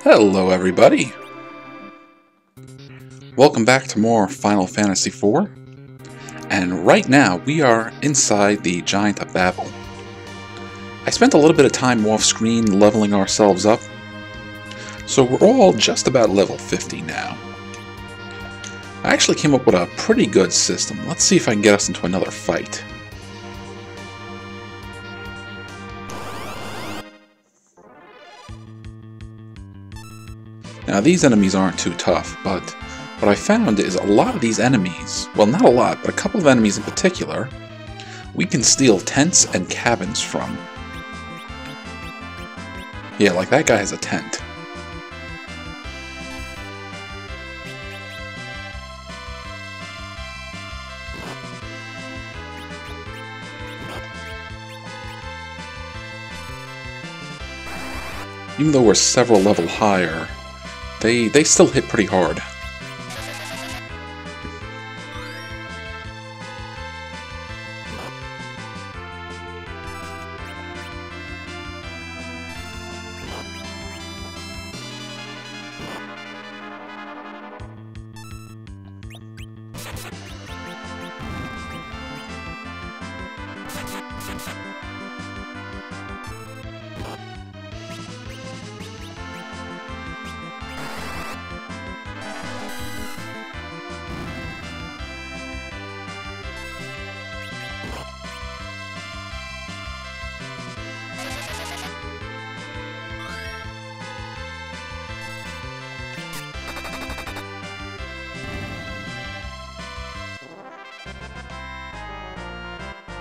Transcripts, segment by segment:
Hello everybody! Welcome back to more Final Fantasy IV. And right now we are inside the Giant of Babil. I spent a little bit of time off screen leveling ourselves up. So we're all just about level 50 now. I actually came up with a pretty good system. Let's see if I can get us into another fight. Now these enemies aren't too tough, but what I found is a lot of these enemies, well not a lot, but a couple of enemies in particular, we can steal tents and cabins from. Yeah, like that guy has a tent. Even though we're several levels higher, they still hit pretty hard.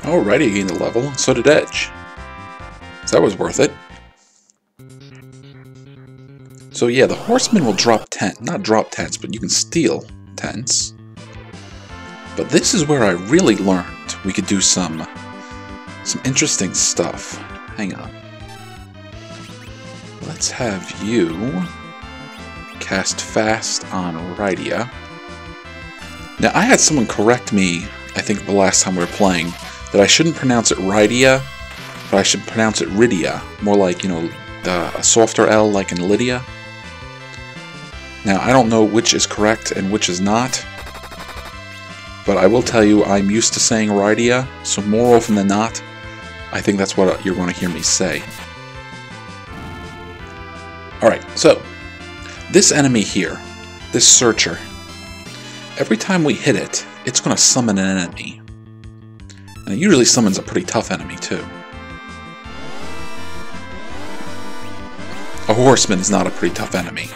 Alrighty, I gained a level, and so did Edge. So that was worth it. So yeah, the horsemen will not drop tents, but you can steal tents. But this is where I really learned we could do some interesting stuff. Hang on. Let's have you cast fast on Rydia. Now I had someone correct me, I think the last time we were playing, that I shouldn't pronounce it Rydia, but I should pronounce it Rydia, more like, you know, a softer L like in Lydia. Now, I don't know which is correct and which is not, but I will tell you I'm used to saying Rydia, so more often than not, I think that's what you're going to hear me say. Alright, so, this enemy here, this searcher, every time we hit it, it's going to summon an enemy. And it usually summons a pretty tough enemy, too. A horseman is not a pretty tough enemy.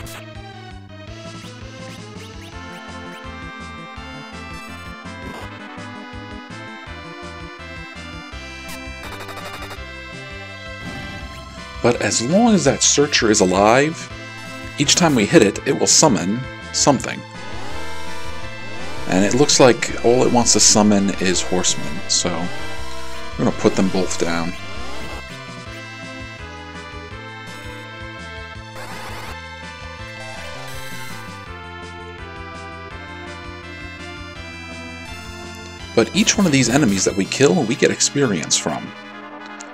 But as long as that searcher is alive, each time we hit it, it will summon something. And it looks like all it wants to summon is horsemen, so we're going to put them both down. But each one of these enemies that we kill, we get experience from.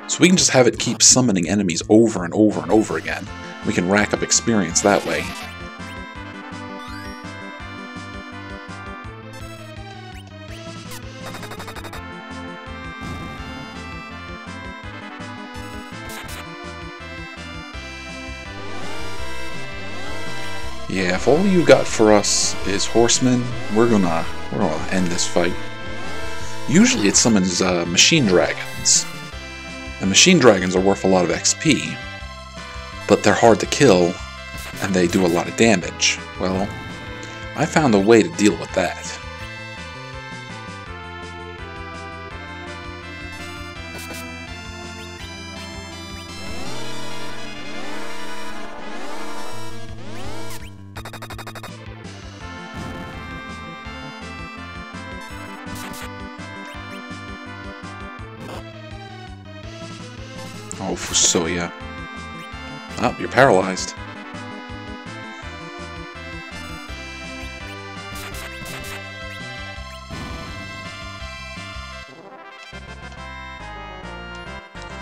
So we can just have it keep summoning enemies over and over and over again. We can rack up experience that way. Yeah, if all you got for us is horsemen, we're gonna end this fight. Usually it summons machine dragons. And machine dragons are worth a lot of XP, but they're hard to kill, and they do a lot of damage. Well, I found a way to deal with that. Oh, FuSoYa. Oh, you're paralyzed.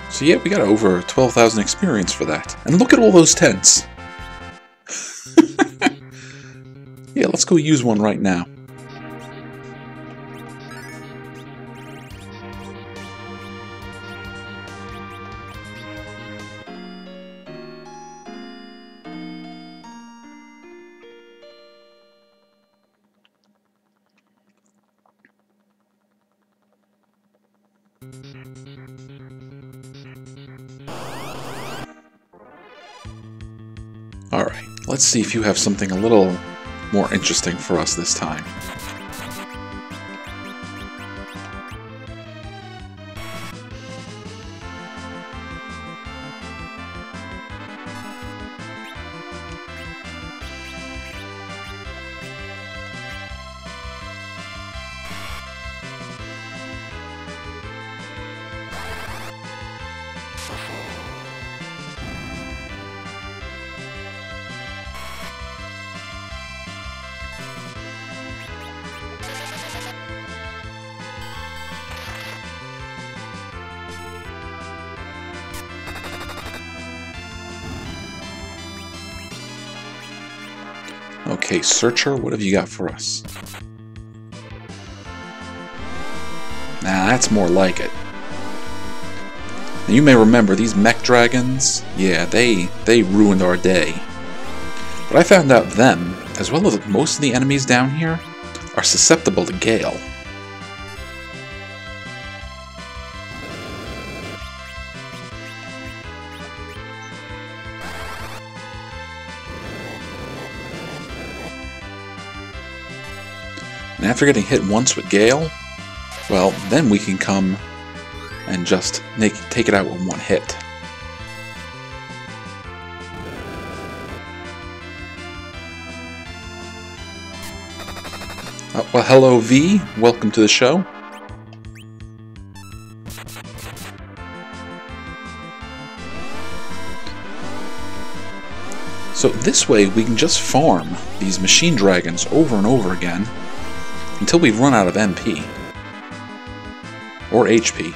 So yeah, we got over 12,000 experience for that. And look at all those tents. let's go use one right now. Alright, let's see if you have something a little more interesting for us this time. Okay, Searcher, what have you got for us? Nah, that's more like it. Now, you may remember these mech dragons. Yeah, they ruined our day. But I found out them, as well as most of the enemies down here, are susceptible to Gale. And after getting hit once with Gale, well, then we can come and just take it out with one hit. Well, hello V, welcome to the show. So this way we can just farm these machine dragons over and over again until we run out of MP or HP.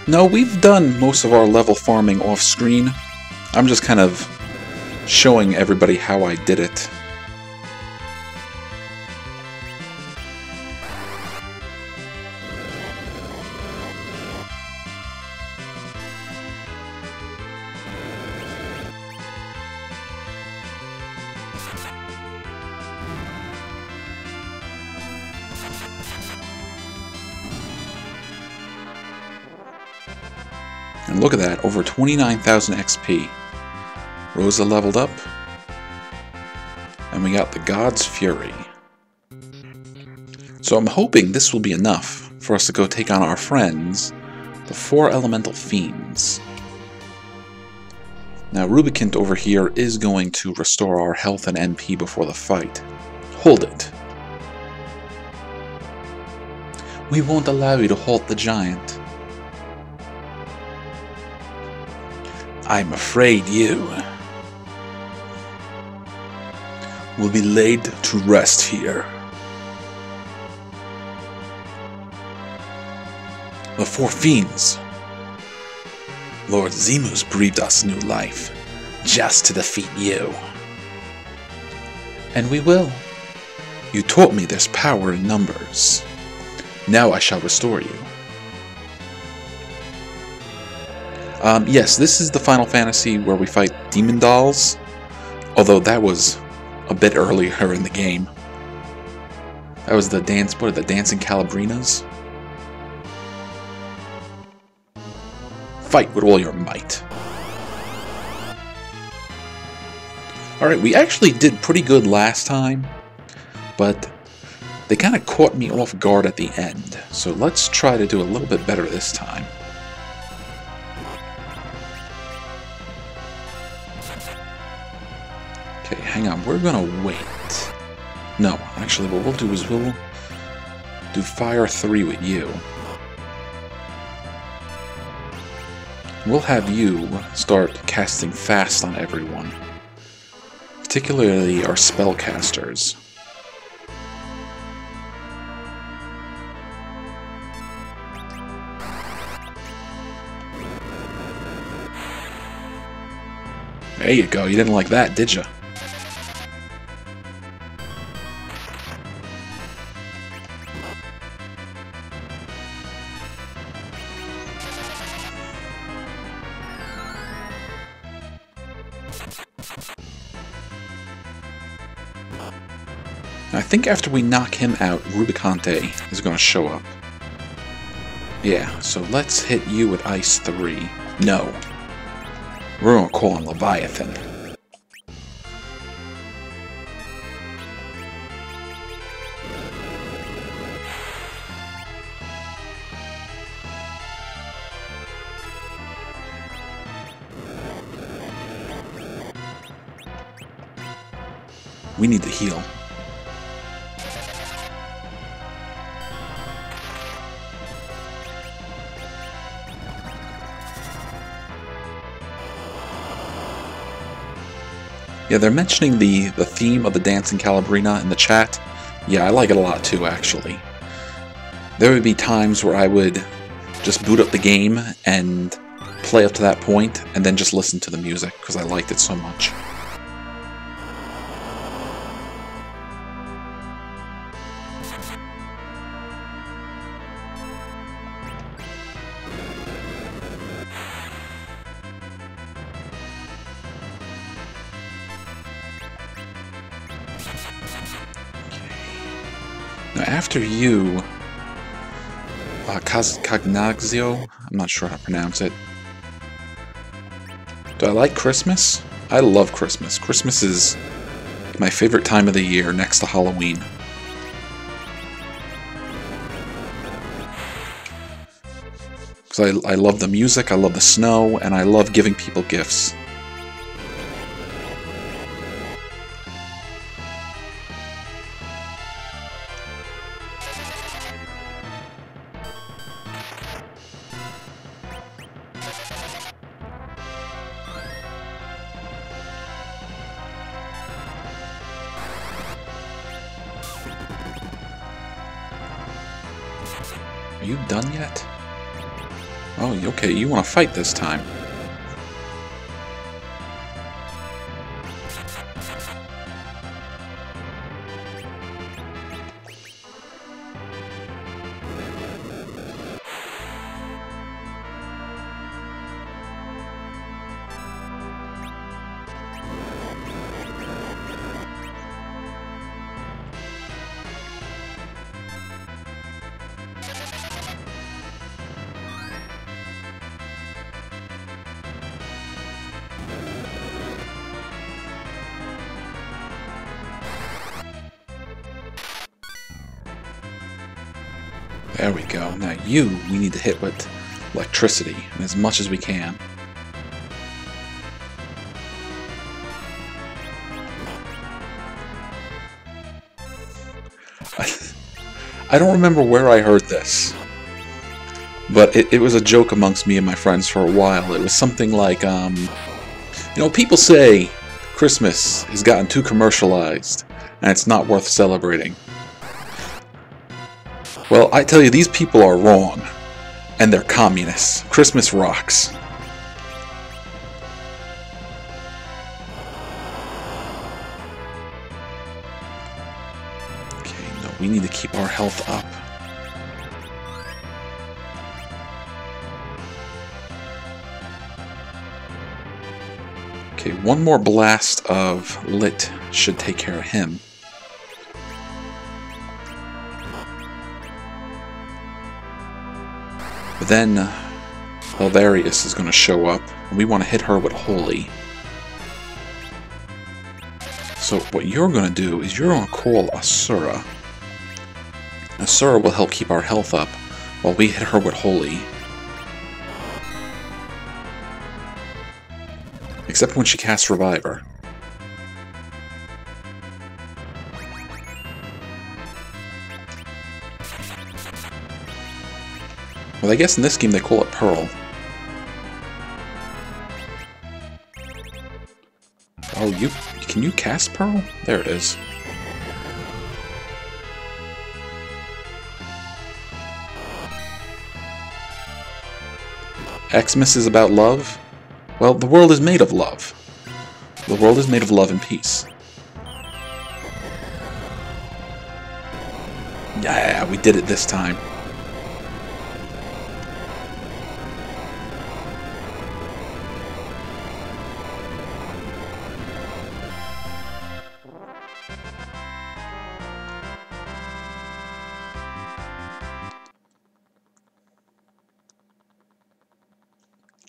No, we've done most of our level farming off screen. I'm just kind of showing everybody how I did it. And look at that, over 29,000 XP. Rosa leveled up. And we got the God's Fury. So I'm hoping this will be enough for us to go take on our friends, the 4 elemental fiends. Now Rubicant over here is going to restore our health and MP before the fight. Hold it. We won't allow you to halt the giant. I'm afraid you will be laid to rest here. The 4 fiends. Lord Zemus breathed us new life, just to defeat you. And we will. You taught me there's power in numbers. Now I shall restore you. Yes, this is the Final Fantasy where we fight demon dolls, although that was a bit earlier in the game. That was the the dancing Calabrinas. Fight with all your might. Alright, we actually did pretty good last time, but they kind of caught me off guard at the end. So let's try to do a little bit better this time. Okay, hang on, we're gonna wait. No, actually what we'll do is we'll do Fire 3 with you. We'll have you start casting fast on everyone, particularly our spellcasters. There you go, you didn't like that, did you? I think after we knock him out, Rubicante is going to show up. Yeah, so let's hit you with Ice 3. No. We're going to call on Leviathan. We need to heal. Yeah, they're mentioning the theme of the Dancing Calabrina in the chat. Yeah, I like it a lot too, actually. There would be times where I would just boot up the game and play up to that point, and then just listen to the music, because I liked it so much. Now, after you, Cognazio, I'm not sure how to pronounce it. Do I like Christmas? I love Christmas. Christmas is my favorite time of the year, next to Halloween. Because I love the music, I love the snow, and I love giving people gifts. Are you done yet? Oh, okay, you want to fight this time. There we go. Now we need to hit with electricity, and as much as we can. I don't remember where I heard this, but it was a joke amongst me and my friends for a while. It was something like, you know, people say Christmas has gotten too commercialized, and it's not worth celebrating. Well, I tell you, these people are wrong, and they're communists. Christmas rocks. Okay, no, we need to keep our health up. Okay, one more blast of Lit should take care of him. But then Elvarius is going to show up, and we want to hit her with Holy. So what you're going to do is you're going to call Asura. Asura will help keep our health up while we hit her with Holy. Except when she casts Reviver. Well, I guess in this game they call it Pearl. Oh, can you cast Pearl? There it is. Xmas is about love? Well, the world is made of love. The world is made of love and peace. Yeah, we did it this time.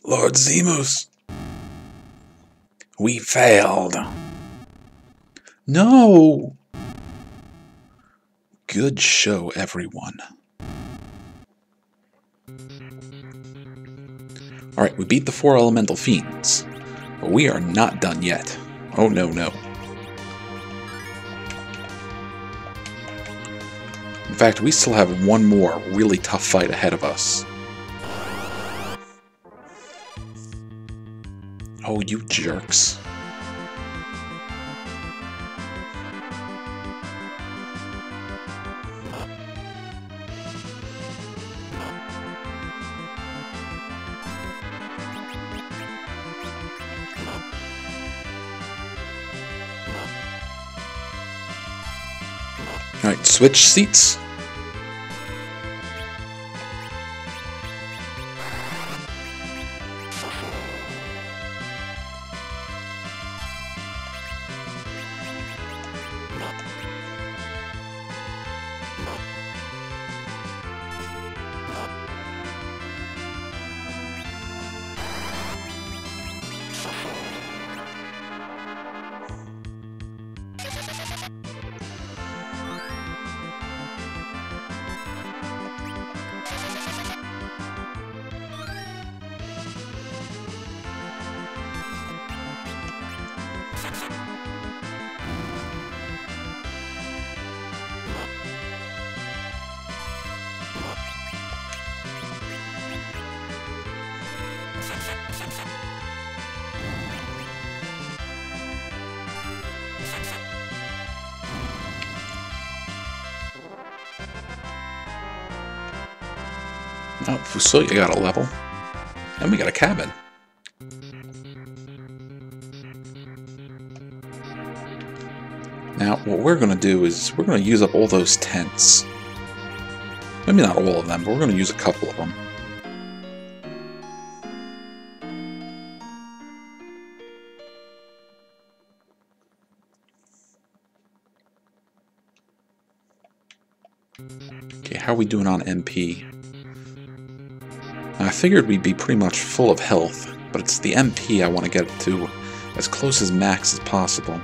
Lord Zemus, we failed. No! Good show, everyone. Alright, we beat the 4 elemental fiends, but we are not done yet. Oh, no, no. In fact, we still have one more really tough fight ahead of us. Oh, you jerks. Alright, switch seats. Oh, FuSoYa got a level. And we got a cabin. Now, what we're going to do is we're going to use up all those tents. Maybe not all of them, but we're going to use a couple of them. Okay, how are we doing on MP? I figured we'd be pretty much full of health, but it's the MP I want to get to as close as max as possible.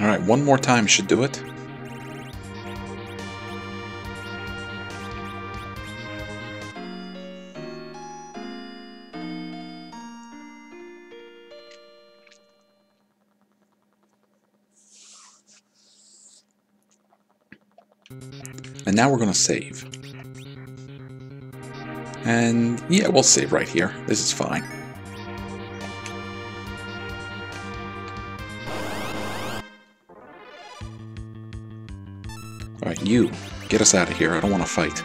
Alright, one more time should do it. And now we're going to save. And yeah, we'll save right here. This is fine. Alright, you, get us out of here. I don't want to fight.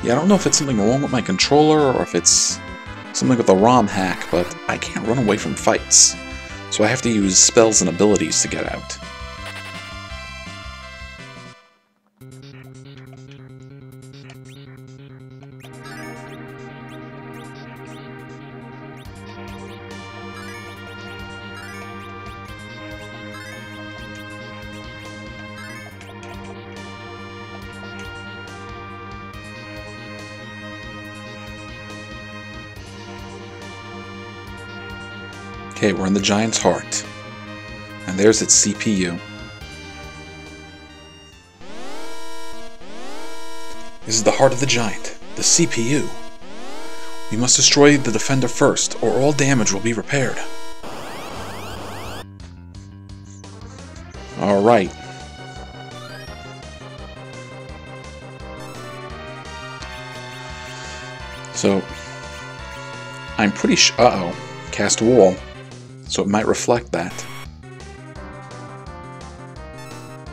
Yeah, I don't know if it's something wrong with my controller or if it's something with the ROM hack, but I can't run away from fights. So I have to use spells and abilities to get out. Okay, we're in the giant's heart. And there's its CPU. This is the heart of the giant, the CPU. We must destroy the defender first, or all damage will be repaired. Alright. So, I'm pretty sure... Uh-oh. Cast wall. So it might reflect that.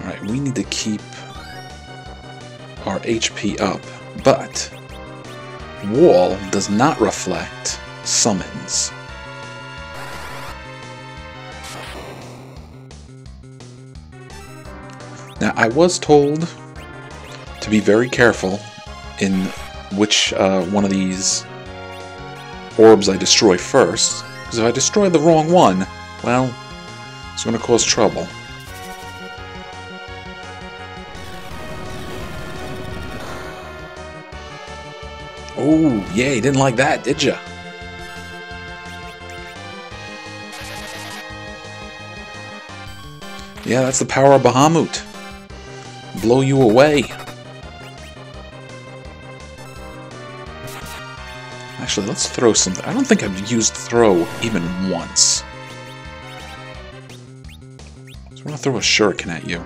Alright, we need to keep our HP up, but wall does not reflect summons. Now, I was told to be very careful in which one of these orbs I destroy first, because if I destroy the wrong one, well, it's going to cause trouble. Oh, yeah, you didn't like that, did ya? Yeah, that's the power of Bahamut. Blow you away. Actually, let's throw something. I don't think I've used throw even once. So I'm going to throw a shuriken at you.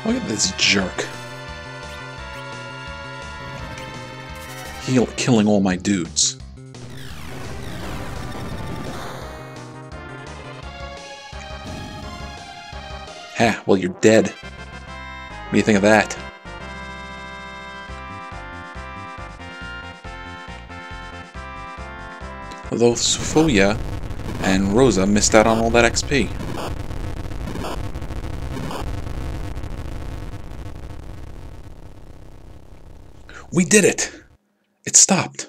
Look at this jerk. Killing all my dudes. Ha, well, you're dead. What do you think of that? Although FuSoYa and Rosa missed out on all that XP. We did it! It stopped.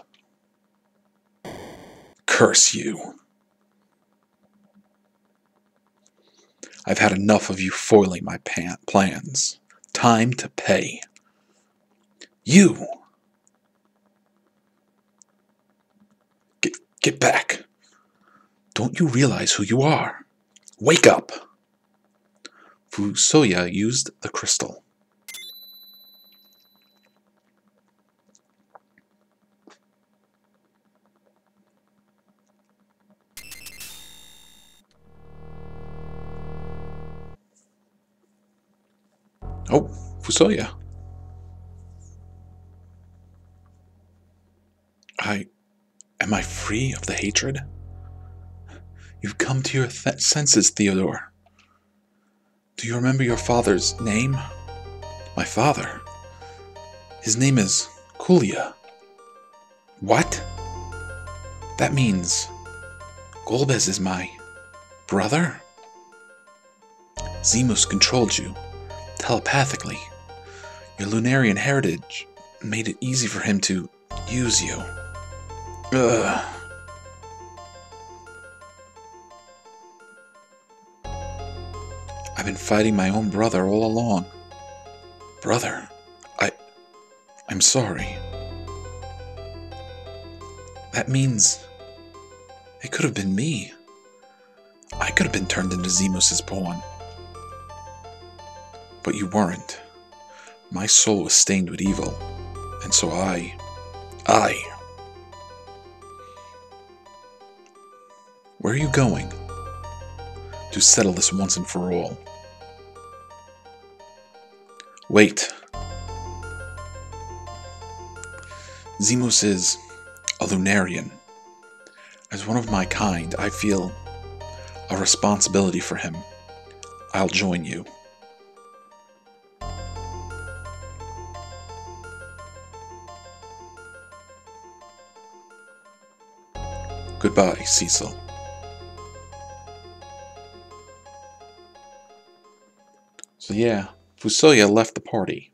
Curse you. I've had enough of you foiling my plans. Time to pay. You! Get back. Don't you realize who you are? Wake up! FuSoYa used the crystal. Oh, FuSoYa. Am I free of the hatred? You've come to your senses, Theodore. Do you remember your father's name? My father? His name is Kulia. What? That means Golbez is my brother? Zemus controlled you telepathically. Your Lunarian heritage made it easy for him to use you. Ugh. I've been fighting my own brother all along. Brother, I'm sorry. That means it could have been me. I could have been turned into Zemus's pawn. But you weren't. My soul was stained with evil, and so I... Where are you going? To settle this once and for all. Wait. Zemus is a Lunarian. As one of my kind, I feel a responsibility for him. I'll join you. Goodbye, Cecil. So yeah, FuSoYa left the party.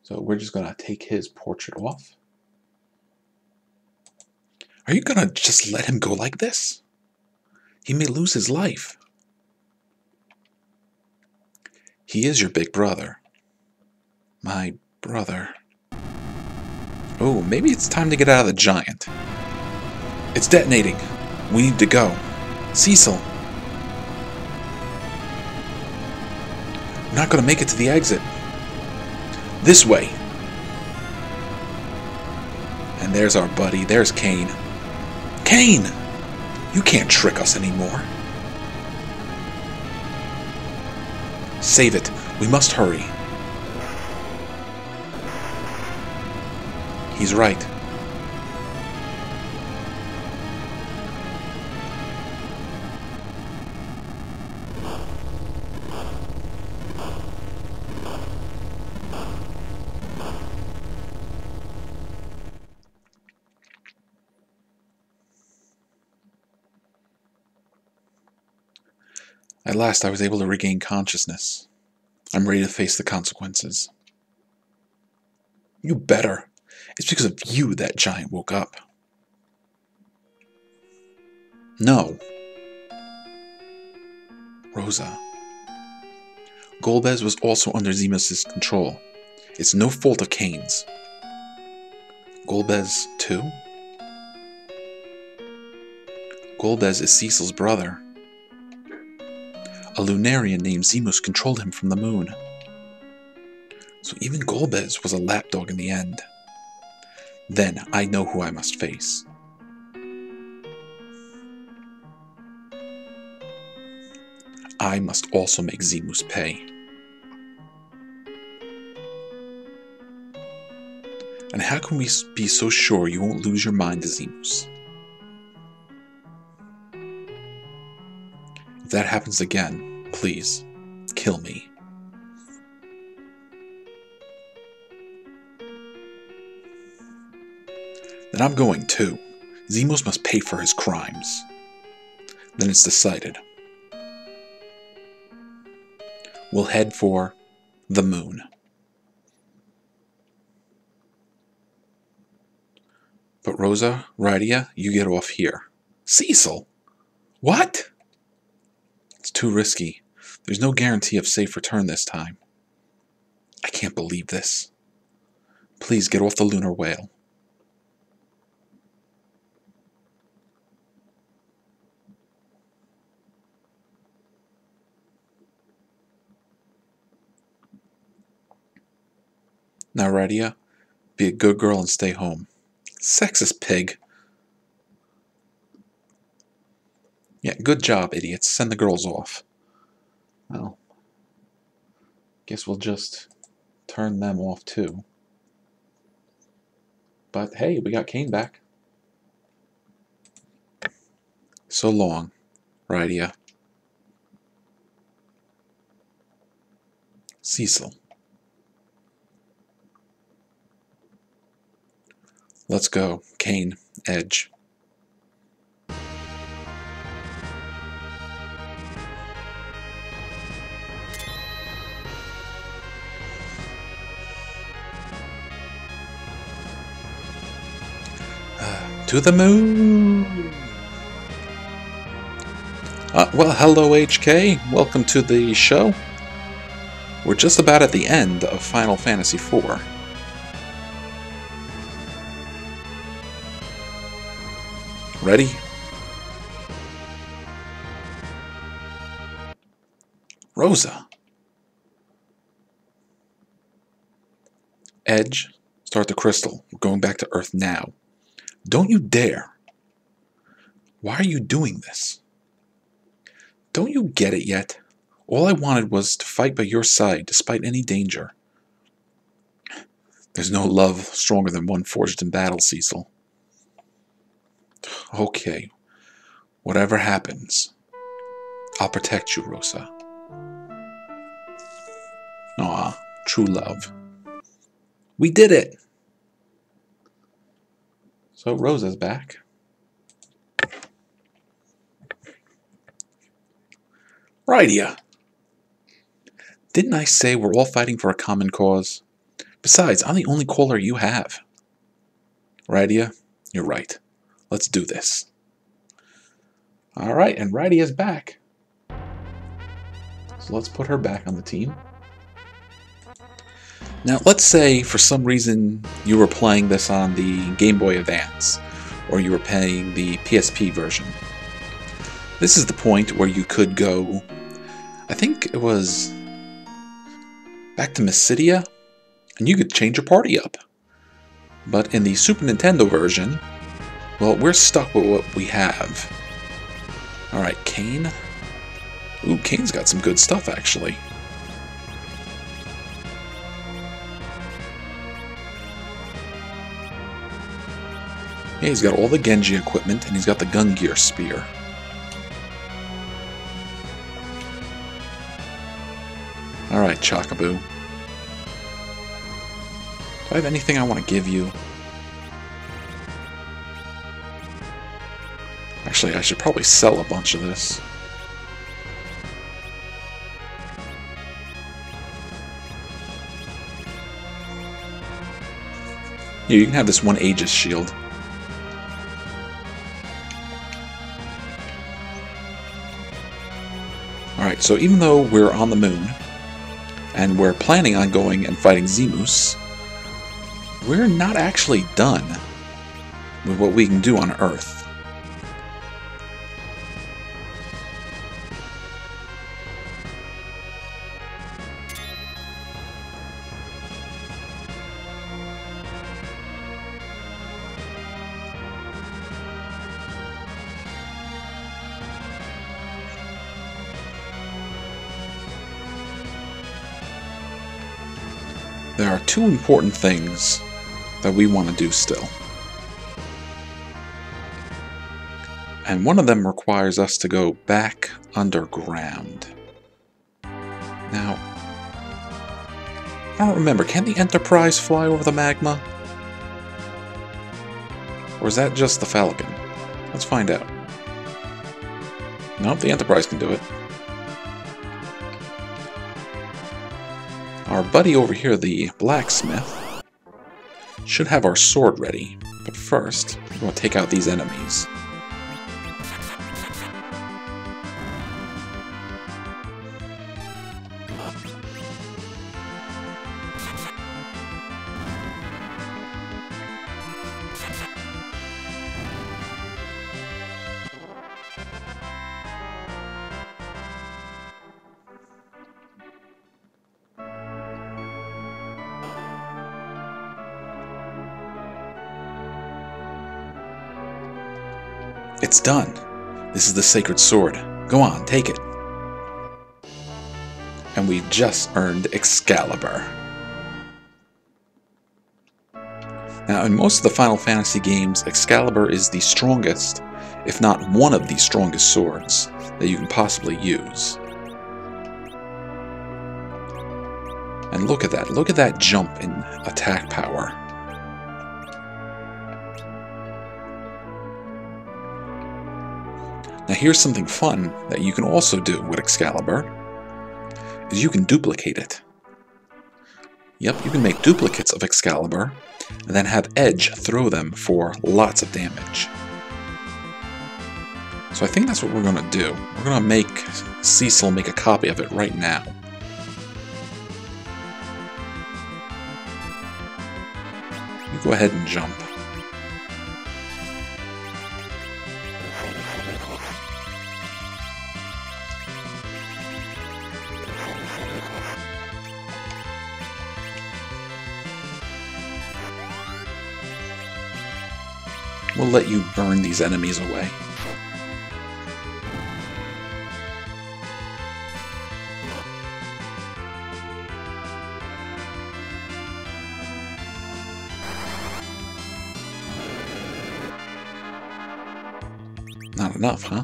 So we're just gonna take his portrait off. Are you gonna just let him go like this? He may lose his life. He is your big brother. My brother. Oh, maybe it's time to get out of the giant. It's detonating. We need to go. Cecil. We're not going to make it to the exit. This way. And there's our buddy. There's Kane. Kane! You can't trick us anymore. Save it. We must hurry. He's right. At last I was able to regain consciousness. I'm ready to face the consequences. You better. It's because of you that giant woke up. No. Rosa. Golbez was also under Zemus' control. It's no fault of Kane's. Golbez, too? Golbez is Cecil's brother. A Lunarian named Zemus controlled him from the moon. So even Golbez was a lapdog in the end. Then I know who I must face. I must also make Zemus pay. And how can we be so sure you won't lose your mind to Zemus? If that happens again, please, kill me. Then I'm going too. Zemus must pay for his crimes. Then it's decided. We'll head for the moon. But Rosa, Rydia, you get off here. Cecil? What? It's too risky. There's no guarantee of safe return this time. I can't believe this. Please get off the lunar whale. Now, Rydia, be a good girl and stay home. Sexist pig. Yeah, good job, idiots. Send the girls off. Well, guess we'll just turn them off too. But hey, we got Kane back. So long, Rydia. Cecil. Let's go. Kane, Edge. To the moon! Well, hello HK. Welcome to the show. We're just about at the end of Final Fantasy IV. Ready? Rosa. Edge, start the crystal. We're going back to Earth now. Don't you dare. Why are you doing this? Don't you get it yet? All I wanted was to fight by your side despite any danger. There's no love stronger than one forged in battle, Cecil. Okay, whatever happens, I'll protect you, Rosa. Aw, true love. We did it! So Rosa's back. Rydia! Didn't I say we're all fighting for a common cause? Besides, I'm the only caller you have. Rydia, you're right. Let's do this. Alright, and Rydia's back. So let's put her back on the team. Now, let's say for some reason you were playing this on the Game Boy Advance, or you were playing the PSP version. This is the point where you could go, I think it was back to Mysidia, and you could change your party up. But in the Super Nintendo version, well, we're stuck with what we have. Alright, Kane. Ooh, Kane's got some good stuff, actually. Yeah, he's got all the Genji equipment, and he's got the Gun Gear Spear. Alright, Chocobo. Do I have anything I want to give you? Actually, I should probably sell a bunch of this. Here, you can have this one Aegis shield. Alright, so even though we're on the moon, and we're planning on going and fighting Zemus, we're not actually done with what we can do on Earth. There are two important things that we want to do still. And one of them requires us to go back underground. Now, I don't remember, can the Enterprise fly over the magma? Or is that just the Falcon? Let's find out. Nope, the Enterprise can do it. Our buddy over here, the blacksmith, should have our sword ready. But first, we're going to take out these enemies. It's done. This is the sacred sword. Go on, take it. And we've just earned Excalibur. Now, in most of the Final Fantasy games, Excalibur is the strongest, if not one of the strongest swords that you can possibly use. And look at that. Look at that jump in attack power. Now here's something fun that you can also do with Excalibur, is you can duplicate it. Yep, you can make duplicates of Excalibur, and then have Edge throw them for lots of damage. So I think that's what we're going to do. We're going to make Cecil make a copy of it right now. You go ahead and jump. We'll let you burn these enemies away. Not enough, huh?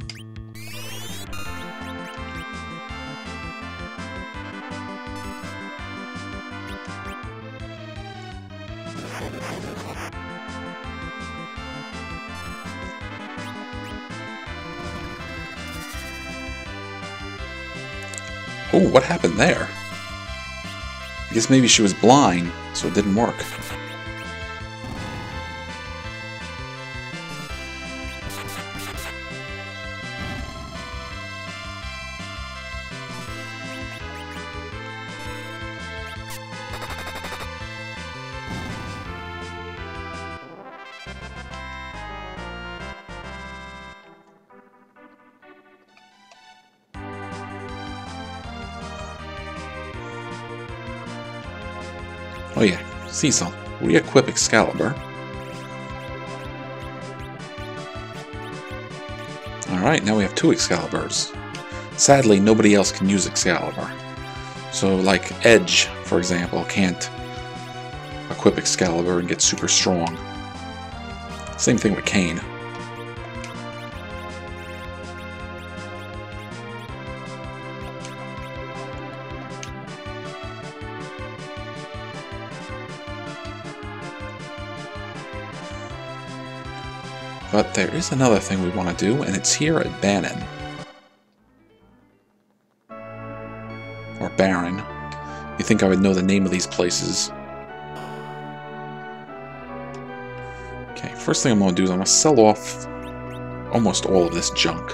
Oh, what happened there? I guess maybe she was blind, so it didn't work. Oh yeah, Cecil. Re-equip Excalibur. Alright, now we have 2 Excaliburs. Sadly, nobody else can use Excalibur. So, like, Edge, for example, can't equip Excalibur and get super strong. Same thing with Kane. But there is another thing we want to do, and it's here at Bannon. Or Baron. You think I would know the name of these places. Okay, first thing I'm going to do is I'm going to sell off almost all of this junk.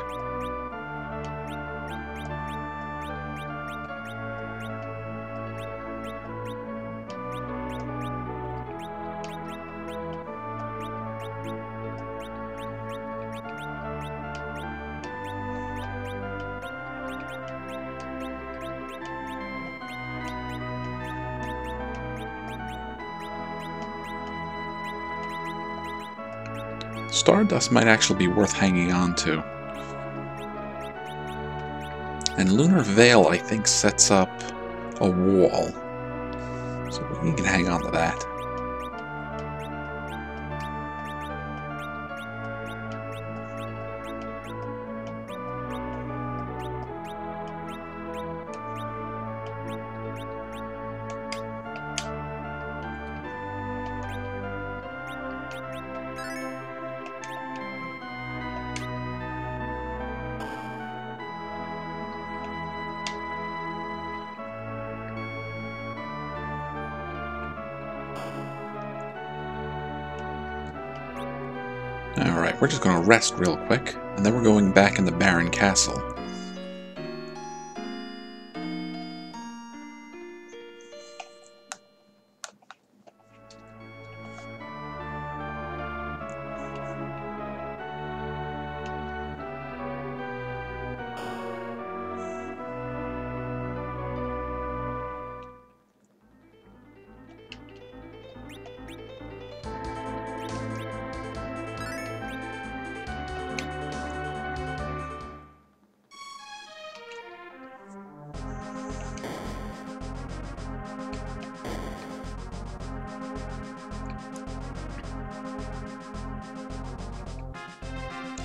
Stardust might actually be worth hanging on to. And Lunar Veil, I think, sets up a wall. So we can hang on to that. Alright, we're just going to rest real quick, and then we're going back in the Baron Castle.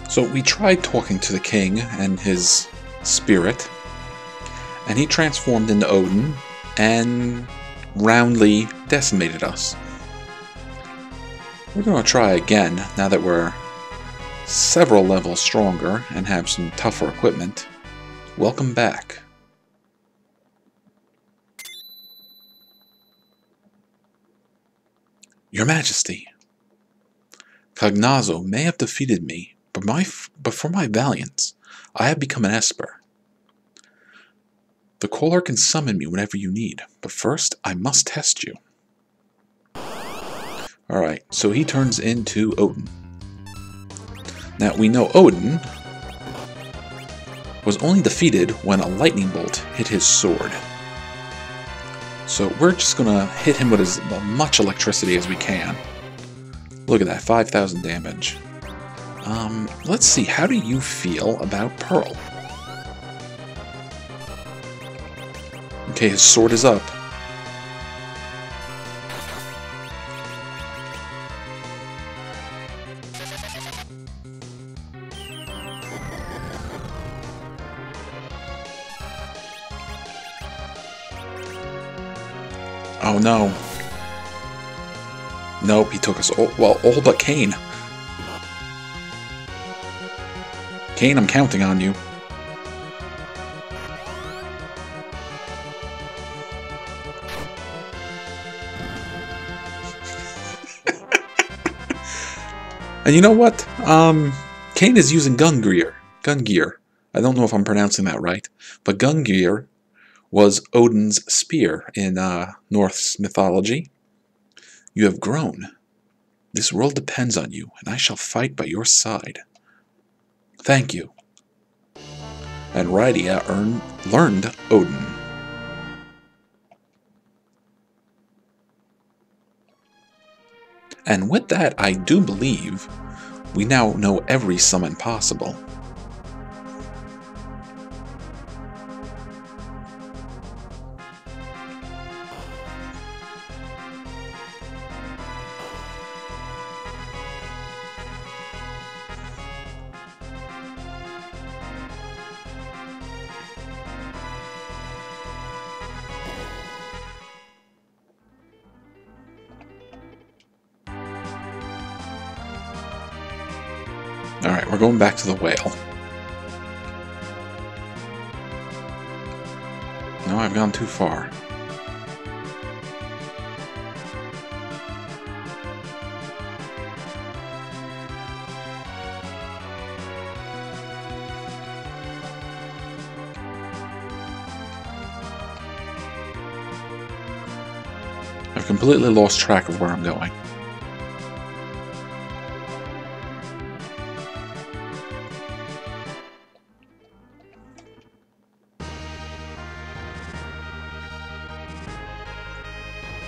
So we tried talking to the king and his spirit, and he transformed into Odin and roundly decimated us. We're going to try again now that we're several levels stronger and have some tougher equipment. Welcome back. Your Majesty, Cognazo may have defeated me, but for my valiance, I have become an Esper. The caller can summon me whenever you need, but first I must test you. Alright, so he turns into Odin. Now, we know Odin was only defeated when a lightning bolt hit his sword. So we're just going to hit him with as much electricity as we can. Look at that, 5,000 damage. Let's see, how do you feel about Pearl? Okay, his sword is up. Oh no. Nope, he took us all, well, all but Kane. Kane, I'm counting on you. And you know what? Kane is using gun gear. I don't know if I'm pronouncing that right, but gun gear was Odin's spear in Norse mythology. You have grown. This world depends on you, and I shall fight by your side. Thank you. And Rydia learned Odin. And with that, I do believe we now know every summon possible. Alright, we're going back to the whale. No, I've gone too far. I've completely lost track of where I'm going.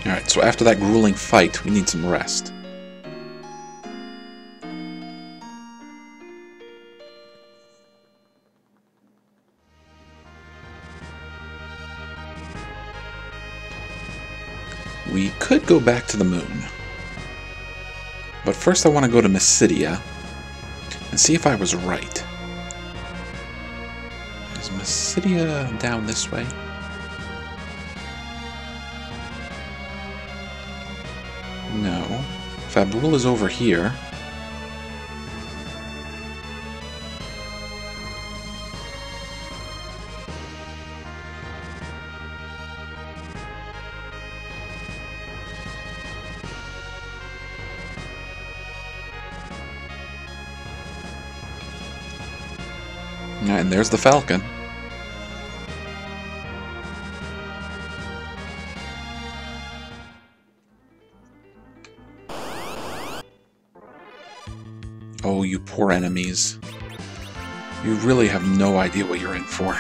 Alright, so after that grueling fight, we need some rest. We could go back to the moon. But first I want to go to Mysidia and see if I was right. Is Mysidia down this way? No. Babil is over here. And there's the falcon. Oh, you poor enemies. You really have no idea what you're in for.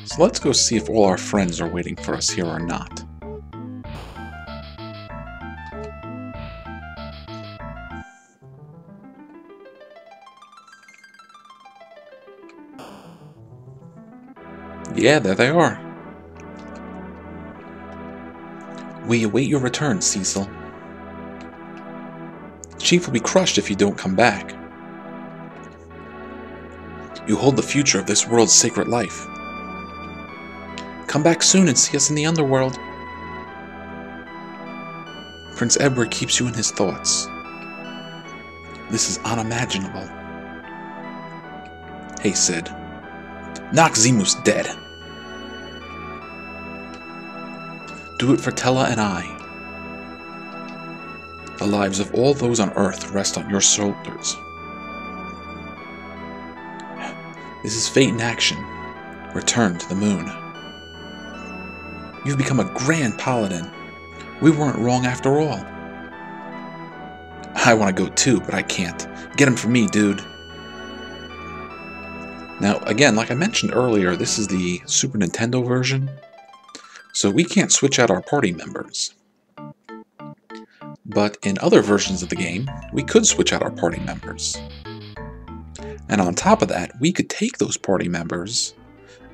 So let's go see if all our friends are waiting for us here or not. Yeah, there they are. We await your return, Cecil. Chief will be crushed if you don't come back. You hold the future of this world's sacred life. Come back soon and see us in the underworld. Prince Edward keeps you in his thoughts. This is unimaginable. Hey, Sid. Knock Zemus dead. Do it for Tella and I. The lives of all those on Earth rest on your shoulders. This is fate in action. Return to the moon. You've become a grand paladin. We weren't wrong after all. I want to go too, but I can't. Get him for me, dude. Now, again, like I mentioned earlier, this is the Super Nintendo version, so we can't switch out our party members. But in other versions of the game, we could switch out our party members. And on top of that, we could take those party members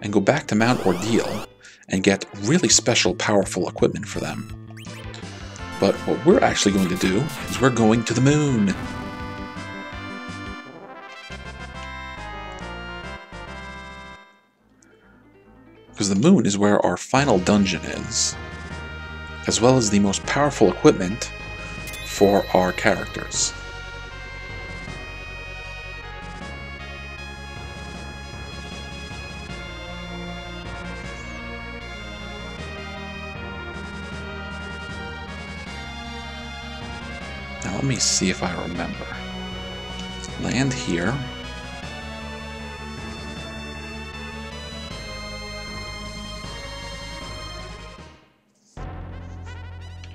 and go back to Mount Ordeal and get really special, powerful equipment for them. But what we're actually going to do is we're going to the moon. Because the moon is where our final dungeon is, as well as the most powerful equipment for our characters. Now let me see if I remember. Land here.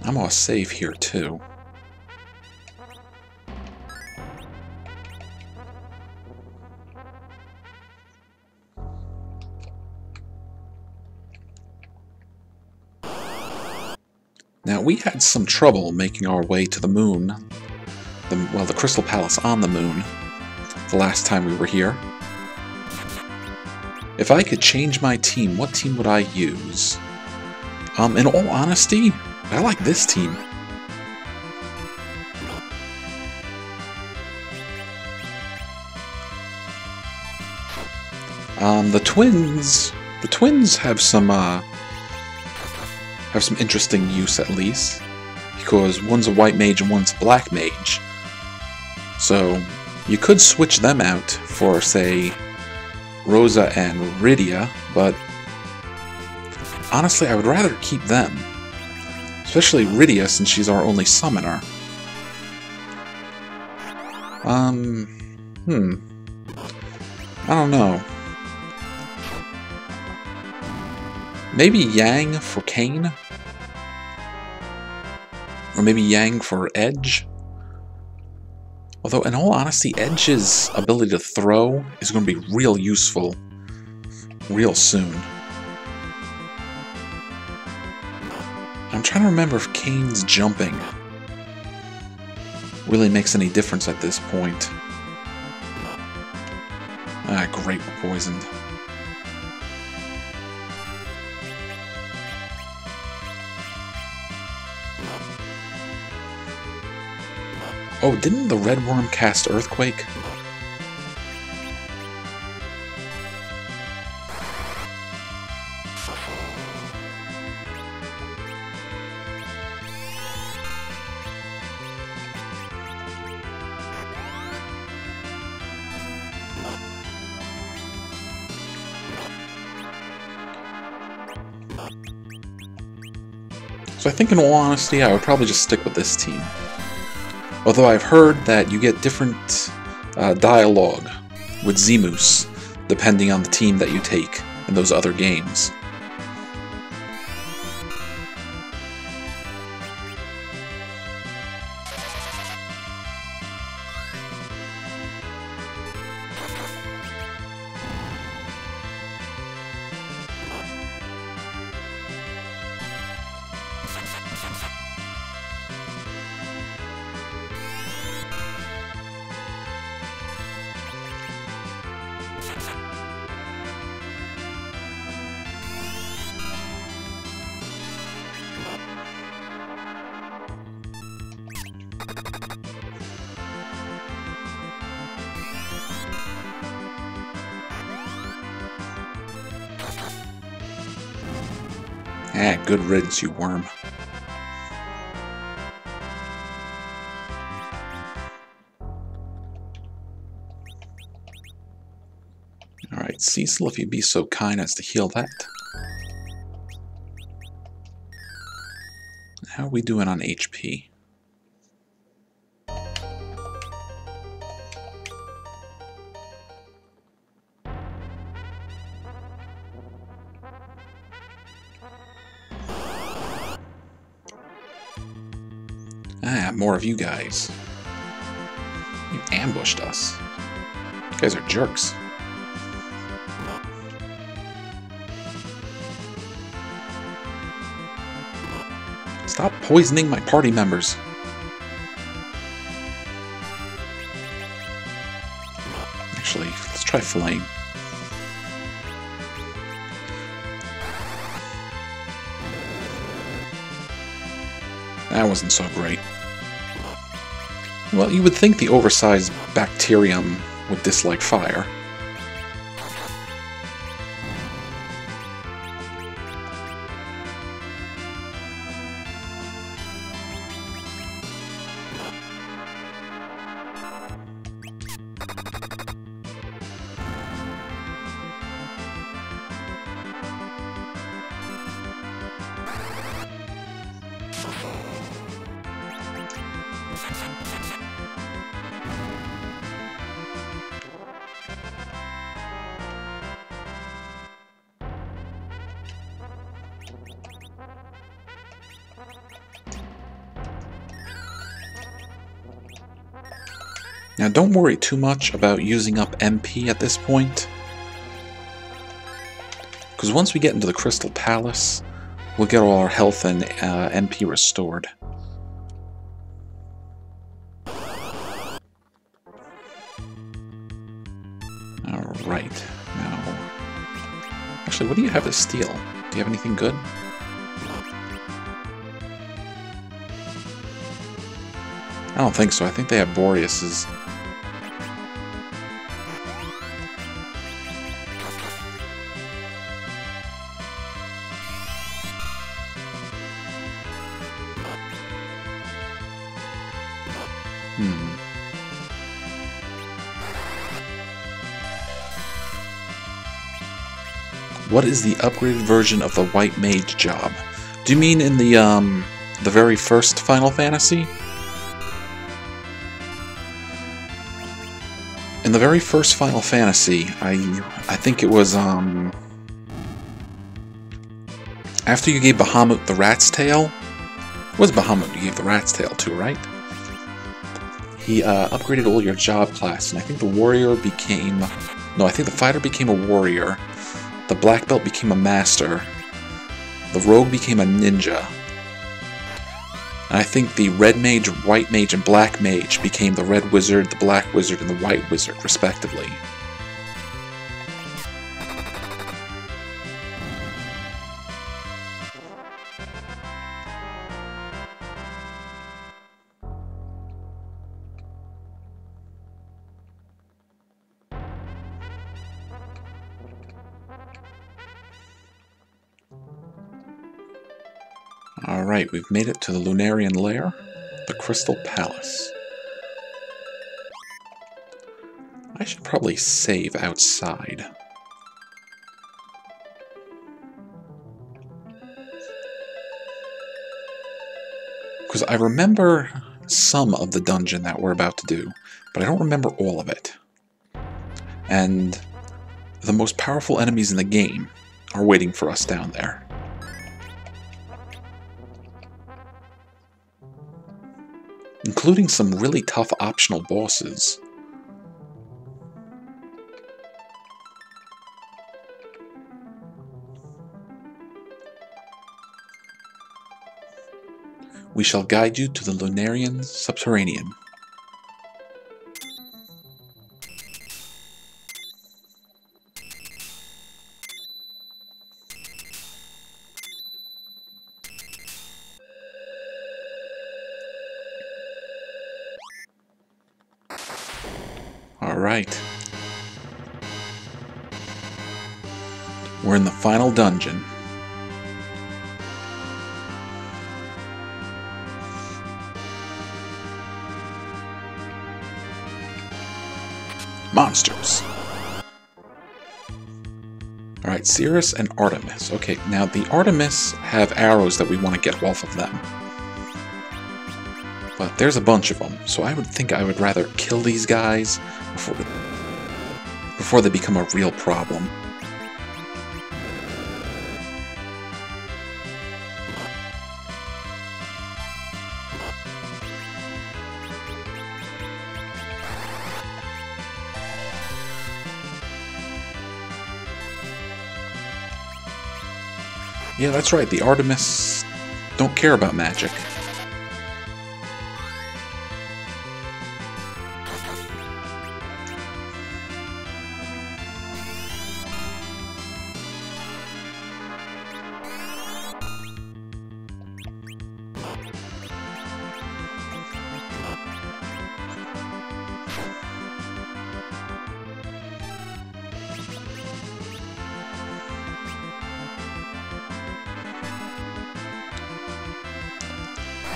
I'm gonna save here too. Now, we had some trouble making our way to the moon, the Crystal Palace on the moon, the last time we were here. If I could change my team, what team would I use? In all honesty, I like this team. The twins have some interesting use at least, because one's a white mage and one's a black mage. So you could switch them out for, say, Rosa and Rydia, but honestly I would rather keep them. Especially Rydia, since she's our only summoner. I don't know. Maybe Yang for Kain? Or maybe Yang for Edge? Although, in all honesty, Edge's ability to throw is going to be real useful real soon. I'm trying to remember if Kain's jumping really makes any difference at this point. Ah, great, we're poisoned. Oh, didn't the Red Worm cast Earthquake? So I think in all honesty, I would probably just stick with this team. Although I've heard that you get different dialogue with Zemus, depending on the team that you take in those other games. Ah, good riddance, you worm. Alright, Cecil, if you'd be so kind as to heal that. How are we doing on HP? Ah, more of you guys. You ambushed us. You guys are jerks. Stop poisoning my party members. Actually, let's try Flame. That wasn't so great. Well, you would think the oversized bacterium would dislike fire. Now don't worry too much about using up MP at this point, because once we get into the Crystal Palace, we'll get all our health and MP restored. Alright, now... Actually, what do you have to steal? Do you have anything good? I don't think so. I think they have Boreas's. What is the upgraded version of the White Mage job? Do you mean in the very first Final Fantasy? In the very first Final Fantasy, I think it was after you gave Bahamut the Rat's Tail. It was Bahamut you gave the Rat's Tail to, right? He upgraded all your job class, and I think the warrior became... No, I think the fighter became a warrior. The black belt became a master. The rogue became a ninja. And I think the red mage, white mage, and black mage became the red wizard, the black wizard, and the white wizard, respectively. Alright, we've made it to the Lunarian lair, the Crystal Palace. I should probably save outside. Because I remember some of the dungeon that we're about to do, but I don't remember all of it. And the most powerful enemies in the game are waiting for us down there. Including some really tough optional bosses. We shall guide you to the Lunarian subterranean. Alright. We're in the final dungeon. Monsters. Alright, Cirrus and Artemis. Okay, now the Artemis have arrows that we want to get off of them. But there's a bunch of them, so I would think I would rather kill these guys before they become a real problem. Yeah, that's right, the Artemis don't care about magic.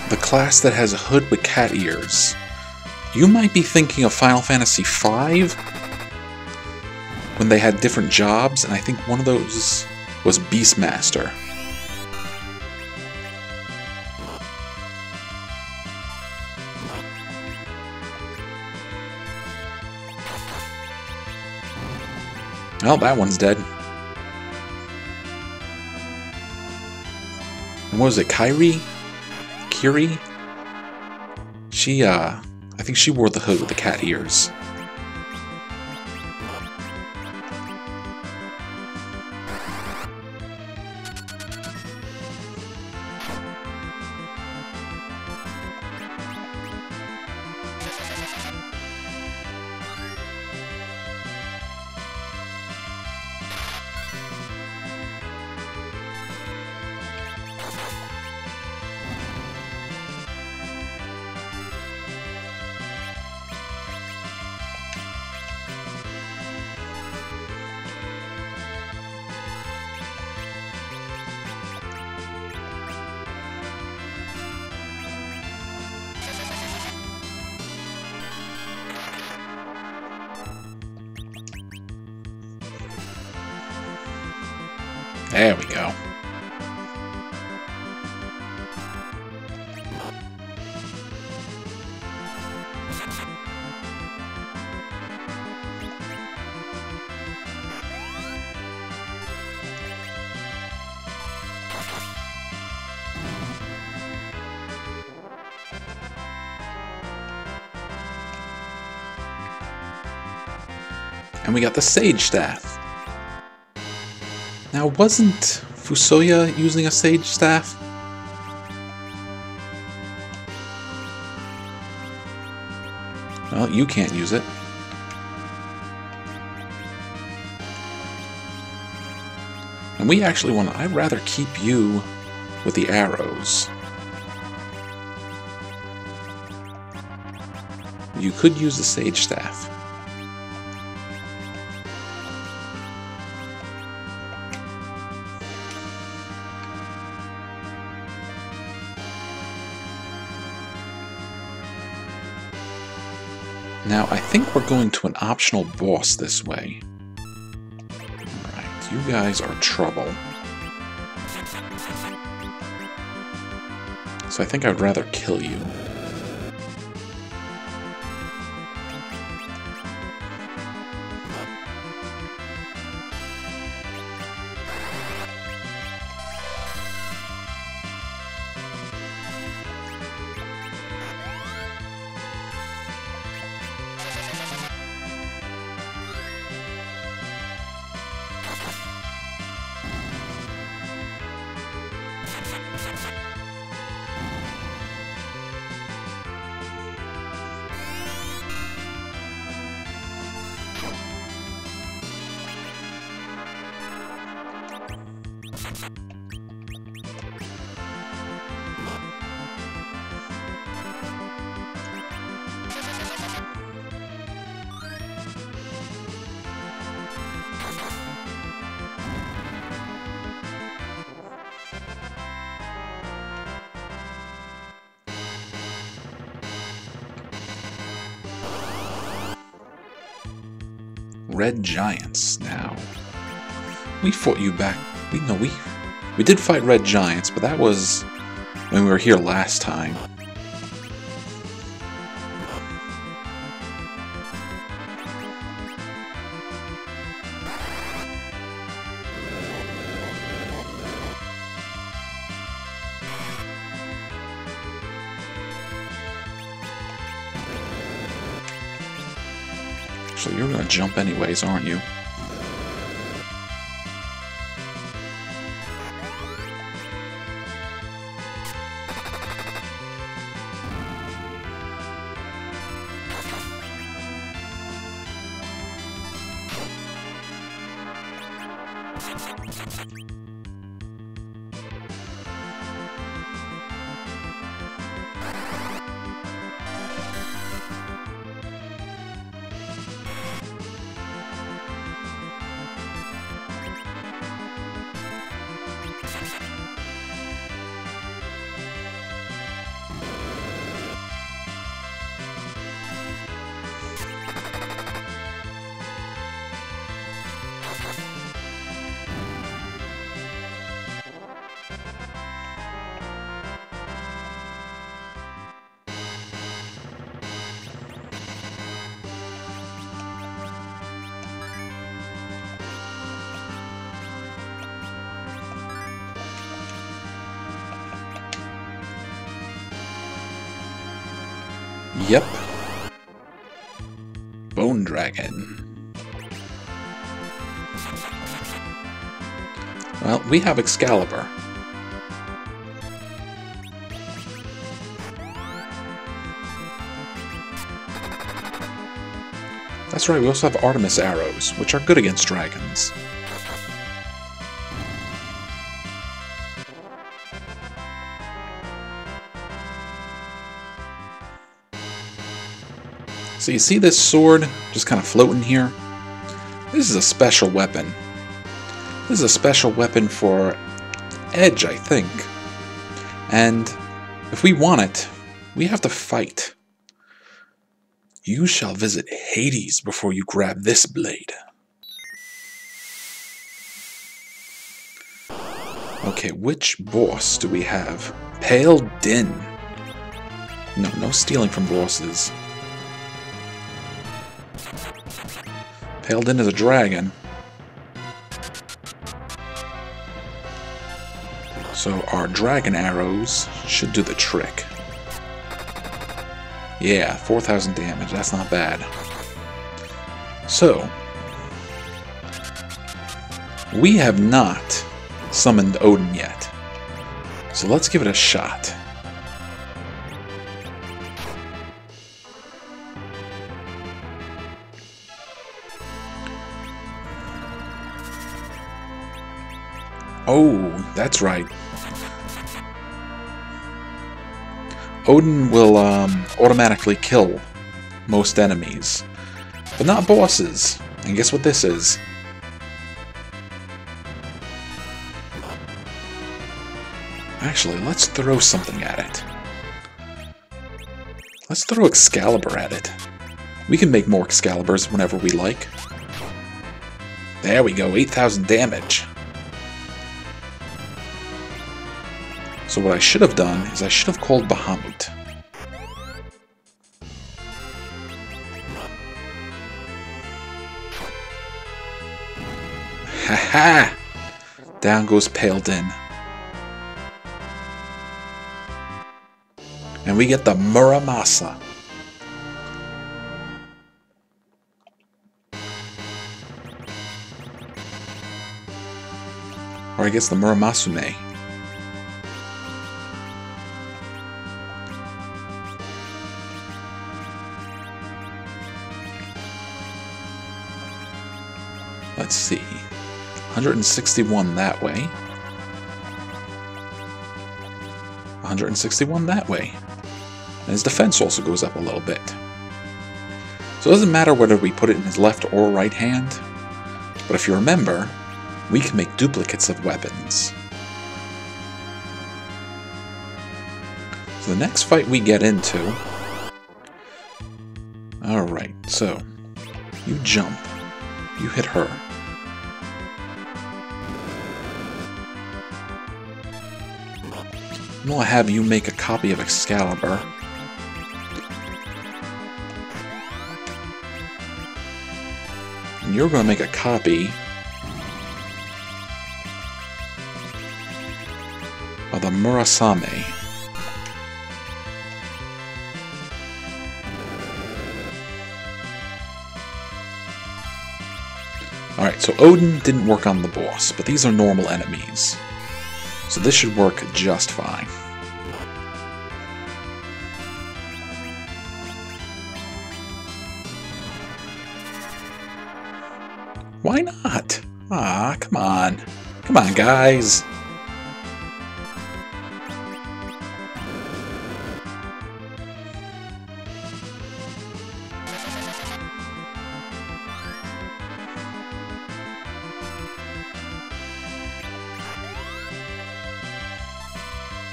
The class that has a hood with cat ears. You might be thinking of Final Fantasy V, when they had different jobs, and I think one of those was Beastmaster. Well, that one's dead. And what was it, Kiri? She, I I think she wore the hood with the cat ears. There we go. And we got the Sage Staff. Now, wasn't FuSoYa using a Sage Staff? Well, you can't use it. And we actually want to... I'd rather keep you with the arrows. You could use the Sage Staff. Now, I think we're going to an optional boss this way. Alright, you guys are trouble. So I think I'd rather kill you. Red Giants now. We fought you back. We did fight Red Giants, but that was when we were here last time. So you're gonna jump anyways, aren't you? Yep. dragon. Well, we have Excalibur. That's right, we also have Artemis arrows, which are good against dragons. So you see this sword just kind of floating here? This is a special weapon. This is a special weapon for edge, I think. And if we want it, we have to fight. You shall visit Hades before you grab this blade. Okay, which boss do we have? Pale Din. No stealing from bosses. Pale Din is a dragon. So our dragon arrows should do the trick. Yeah, 4,000 damage, that's not bad. So, we have not summoned Odin yet. So let's give it a shot. Oh, that's right. Odin will automatically kill most enemies, but not bosses. And guess what this is? Actually, let's throw something at it. Let's throw Excalibur at it. We can make more Excaliburs whenever we like. There we go, 8,000 damage. So what I should have done is I should have called Bahamut. Haha! Down goes Pale Din. And we get the Muramasa. Or I guess the Muramasume. Let's see, 161 that way, 161 that way, and his defense also goes up a little bit. So it doesn't matter whether we put it in his left or right hand, but if you remember, we can make duplicates of weapons. So the next fight we get into, alright, so you jump, you hit her. I'm going to have you make a copy of Excalibur. And you're going to make a copy of the Murasame. Alright, so Odin didn't work on the boss, but these are normal enemies. So this should work just fine. Why not? Ah, come on. Come on, guys.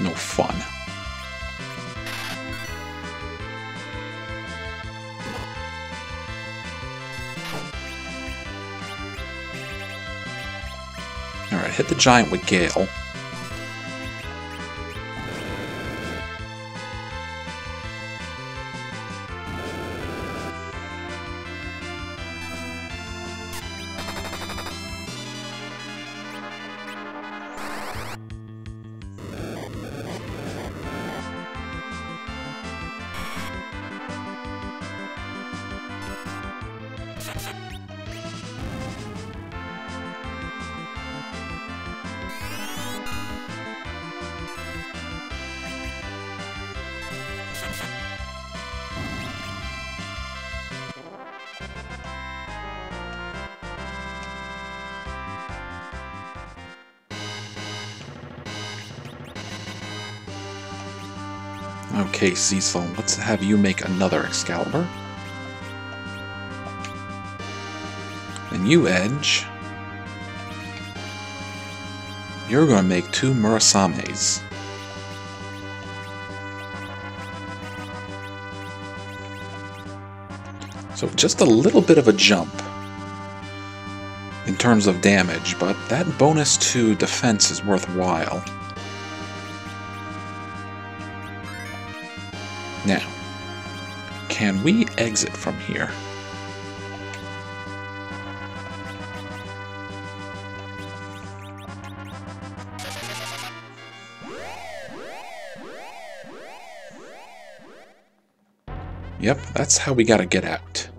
No fun. Alright, hit the giant with Gale. Okay, Cecil, let's have you make another Excalibur. And you, Edge, you're going to make 2 Murasames. So just a little bit of a jump in terms of damage, but that bonus to defense is worthwhile. Now, can we exit from here? Yep, that's how we gotta get out.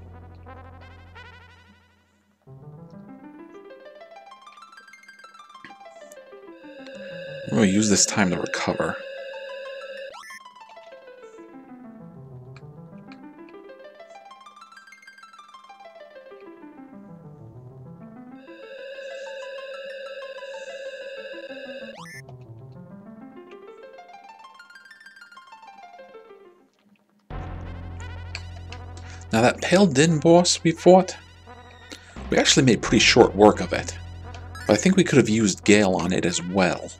We'll use this time to recover. Now that Pale Din boss we fought, we actually made pretty short work of it, but I think we could have used Gale on it as well.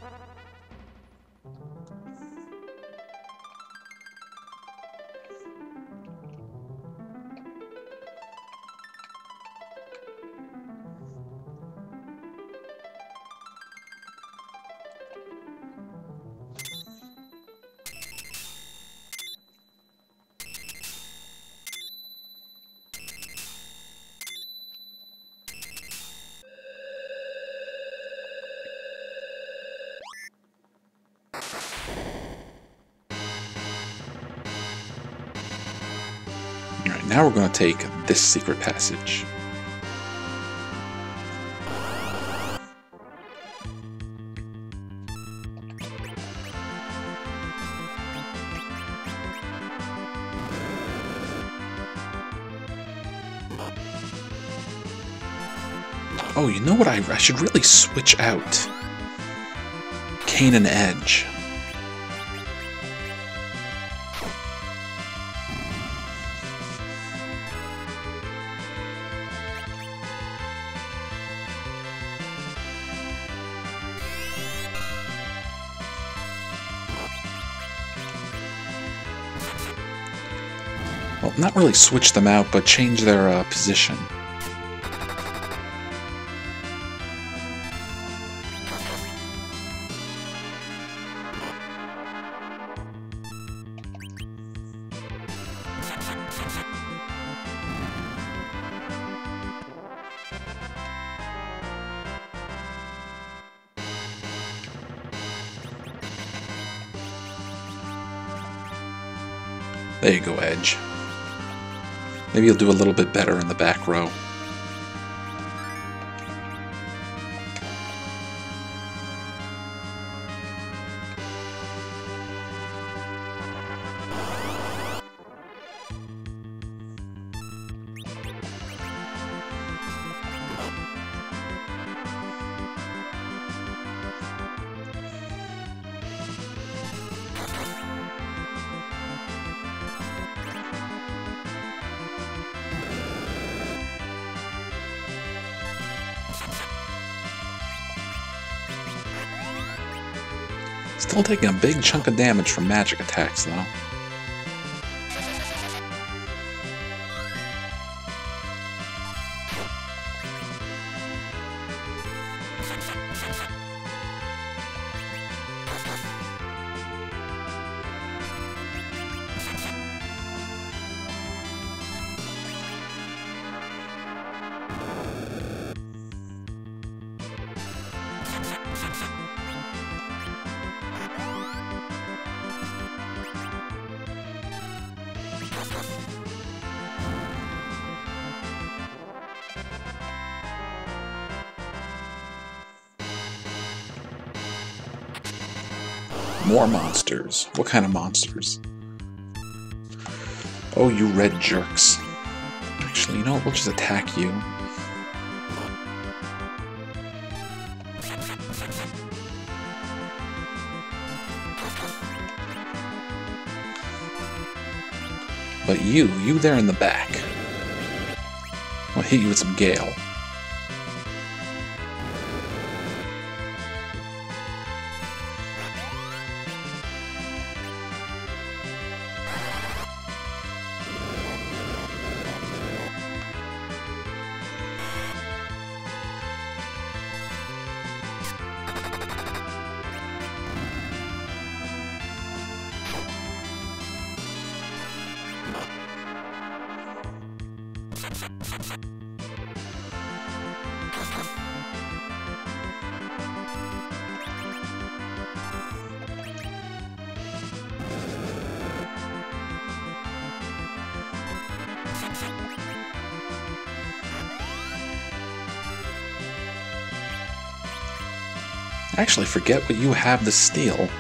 Alright, now we're going to take this secret passage. Oh, you know what? I should really switch out Cain and Edge. Well, not really switch them out, but change their position. There you go, Edge. Maybe you'll do a little bit better in the back row. Still taking a big chunk of damage from magic attacks, though. More monsters. What kind of monsters? Oh, you red jerks. Actually, you know what? We'll just attack you. But you there in the back. I'll hit you with some gale. I actually forget what you have to steal.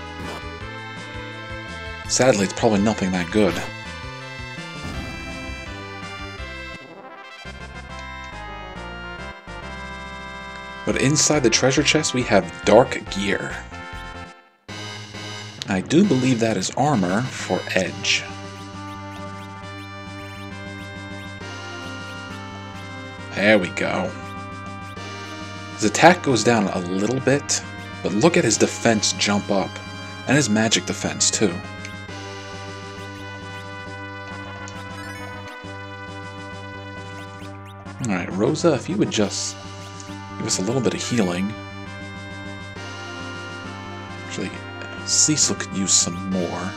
Sadly, it's probably nothing that good. But inside the treasure chest we have dark gear. I do believe that is armor for Edge. There we go. His attack goes down a little bit, but look at his defense jump up. And his magic defense too. Alright, Rosa, if you would just give us a little bit of healing. Actually, Cecil could use some more.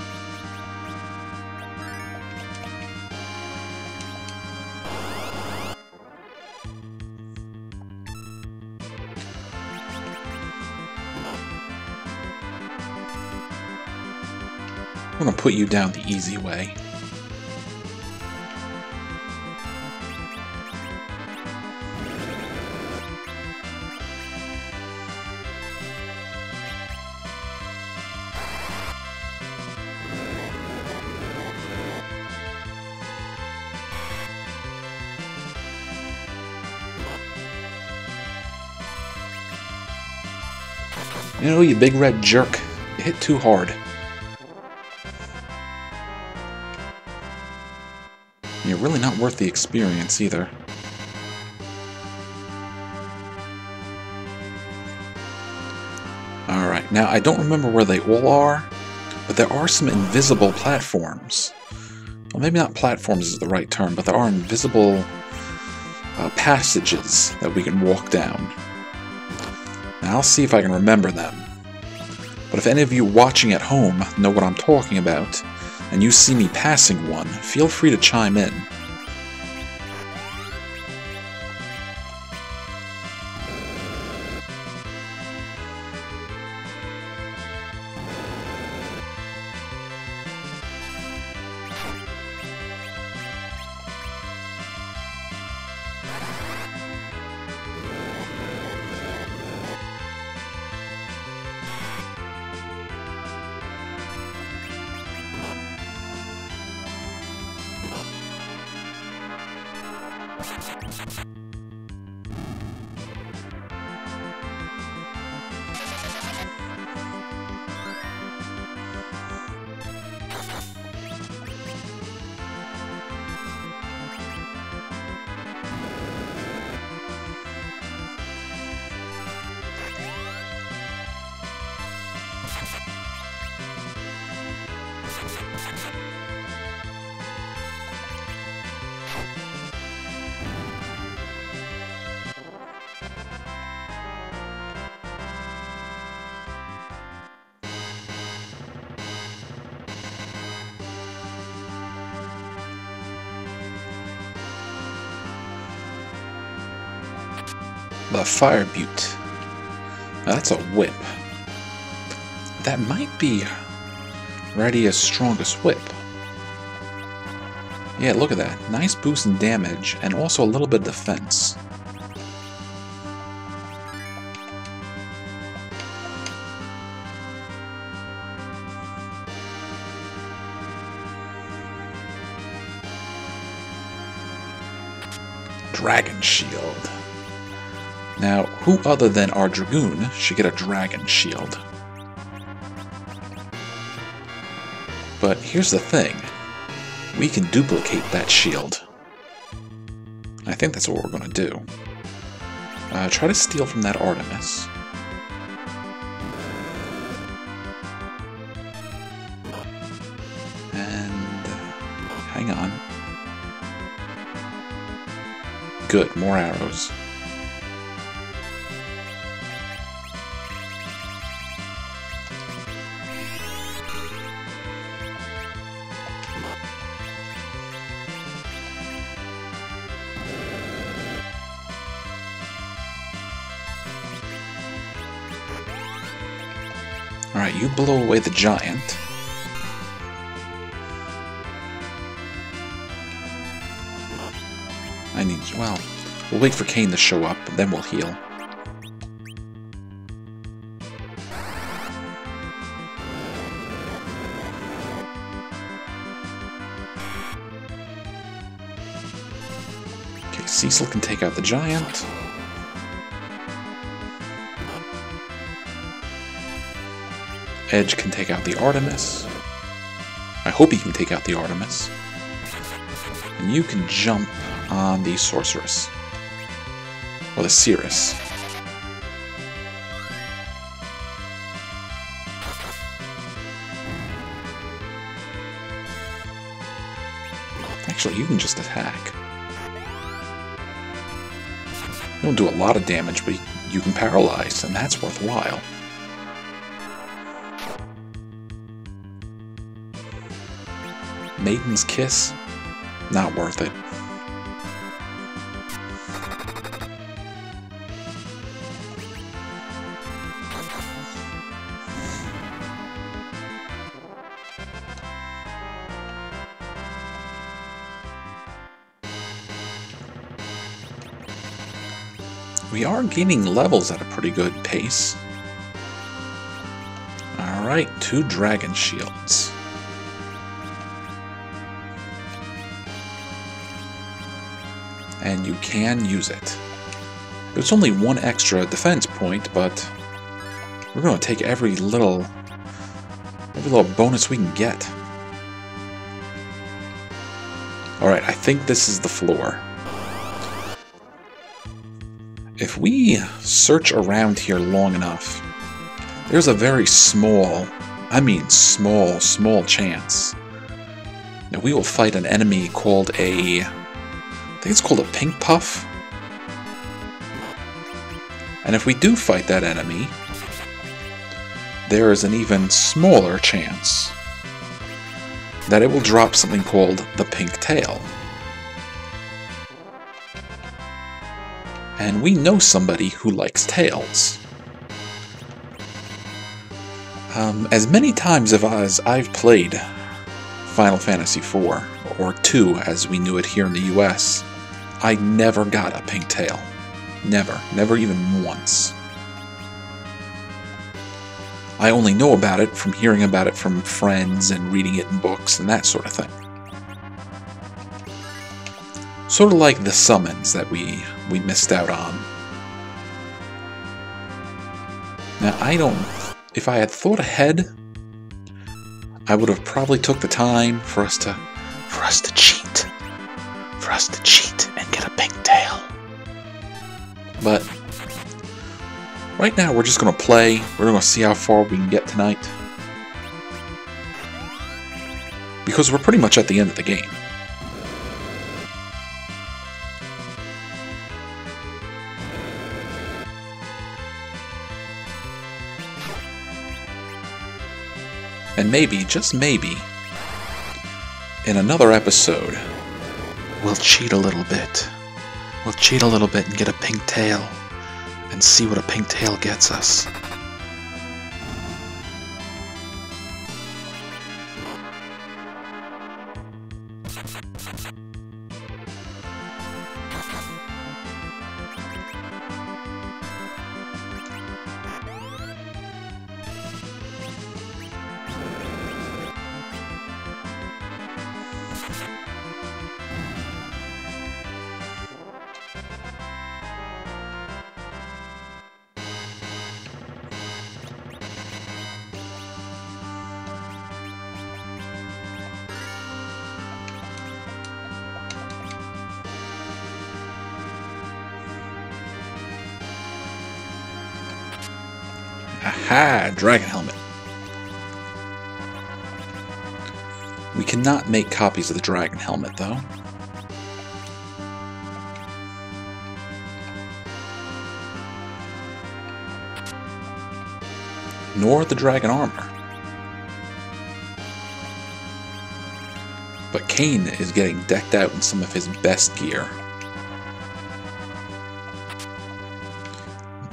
I'm gonna put you down the easy way. You know, you big red jerk. You hit too hard. You're really not worth the experience either. Alright, now I don't remember where they all are, but there are some invisible platforms. Well, maybe not platforms is the right term, but there are invisible passages that we can walk down. Now I'll see if I can remember them. But if any of you watching at home know what I'm talking about, and you see me passing one, feel free to chime in. The Fire Butte. Now that's a whip. That might be Radia's strongest whip. Yeah, look at that. Nice boost in damage, and also a little bit of defense. Dragon Shield. Now, who other than our Dragoon should get a Dragon Shield? But here's the thing. We can duplicate that shield. I think that's what we're going to do. Try to steal from that Artemis. And hang on. Good, more arrows. Alright, you blow away the giant. I need... well, we'll wait for Cain to show up, and then we'll heal. Okay, Cecil can take out the giant. Edge can take out the Artemis. I hope he can take out the Artemis. And you can jump on the Sorceress. Or the Cirrus. Actually, you can just attack. You don't do a lot of damage, but you can paralyze, and that's worthwhile. Maiden's Kiss? Not worth it. We are gaining levels at a pretty good pace. Alright, 2 Dragon Shields. And you can use it. There's only 1 extra defense point, but we're going to take every little bonus we can get. Alright, I think this is the floor. If we search around here long enough, there's a very small, I mean small chance that we will fight an enemy called a... I think it's called a pink puff. And if we do fight that enemy, there is an even smaller chance that it will drop something called the pink tail. And we know somebody who likes tails. As many times as I've played Final Fantasy IV, or 2 as we knew it here in the US, I never got a pink tail. Never even once. I only know about it from hearing about it from friends and reading it in books and that sort of thing. Sort of like the summons that we missed out on. Now, if I had thought ahead, I would have probably took the time for us to cheat and get a pink tail. But right now we're just going to play. We're going to see how far we can get tonight. Because we're pretty much at the end of the game. And maybe, just maybe, in another episode, we'll cheat a little bit. We'll cheat a little bit and get a pink tail, and see what a pink tail gets us. Aha! Dragon helmet. We cannot make copies of the dragon helmet, though. Nor the dragon armor. But Kane is getting decked out in some of his best gear.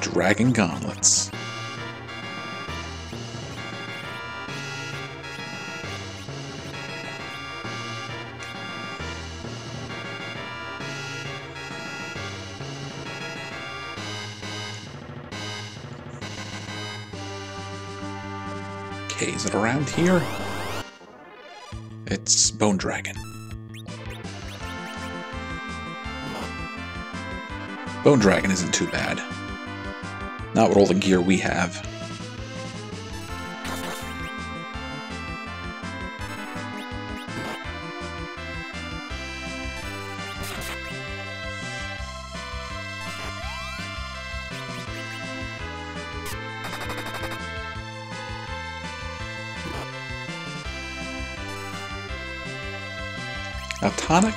Dragon gauntlets. Okay, is it around here? It's Bone Dragon. Bone Dragon isn't too bad. Not with all the gear we have. Now tonic?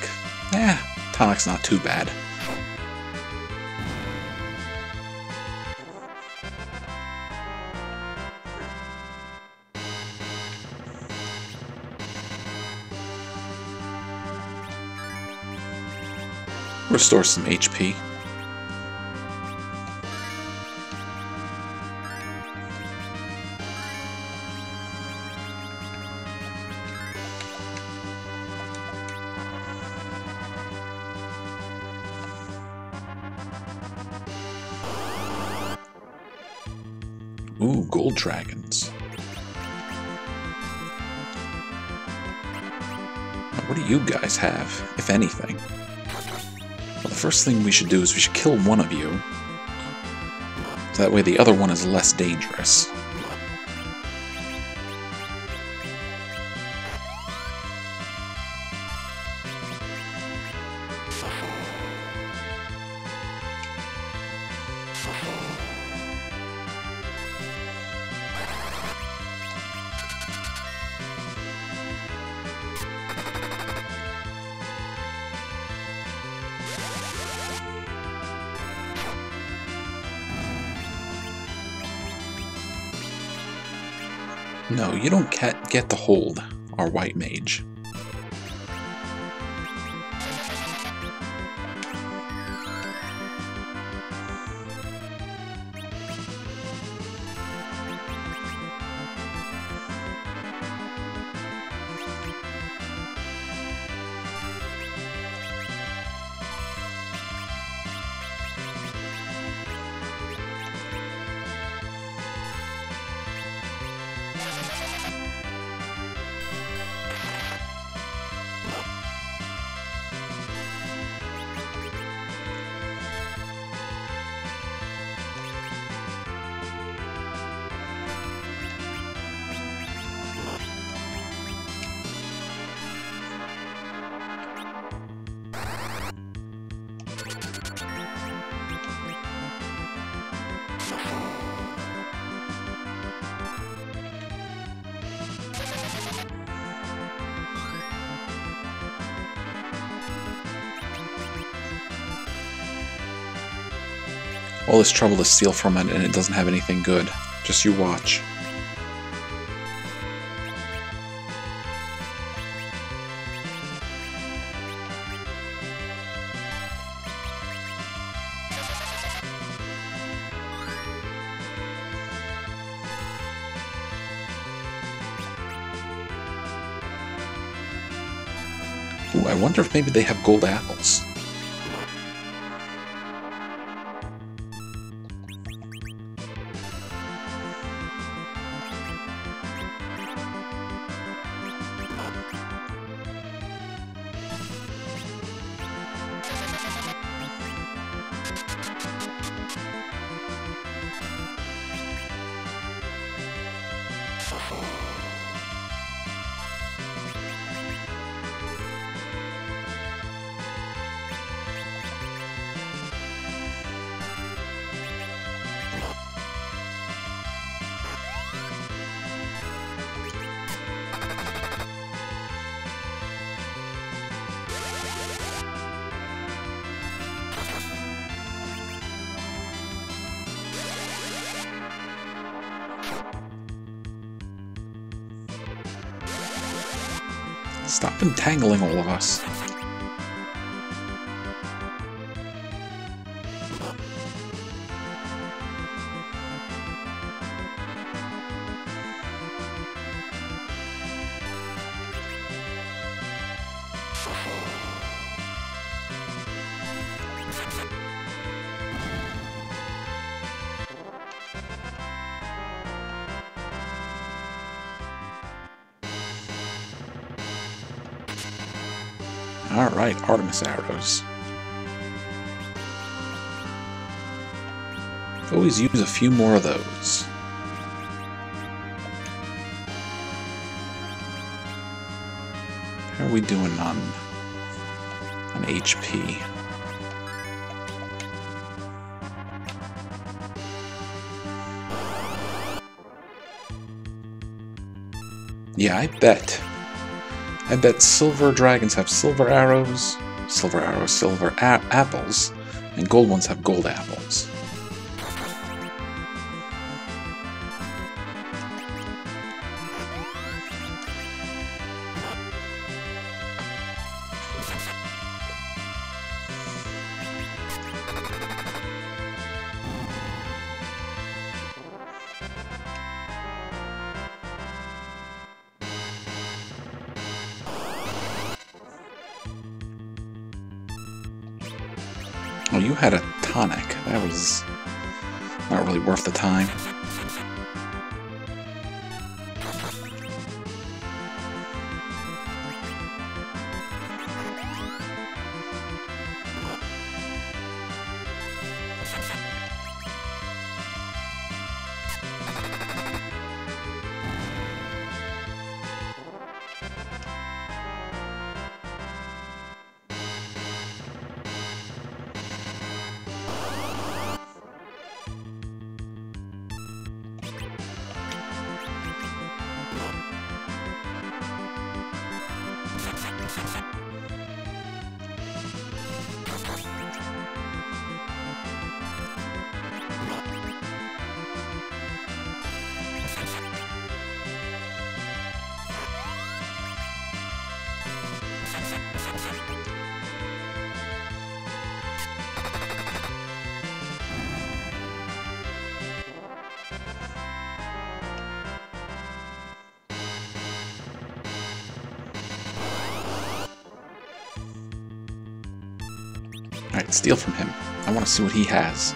Tonic's not too bad. Restore some HP. Ooh, gold dragons. Now, what do you guys have, if anything? Well, the first thing we should do is we should kill one of you. So that way the other one is less dangerous. No, you don't get to hold our white mage. All this trouble to steal from it, and it doesn't have anything good. Just you watch. Ooh, I wonder if maybe they have gold apples. Stop entangling all of us. Alright, Artemis arrows. Always use a few more of those. How are we doing on HP? Yeah, I bet silver dragons have silver arrows, silver apples, and gold ones have gold apples. Oh, you had a tonic. That was not really worth the time. Alright, steal from him. I want to see what he has.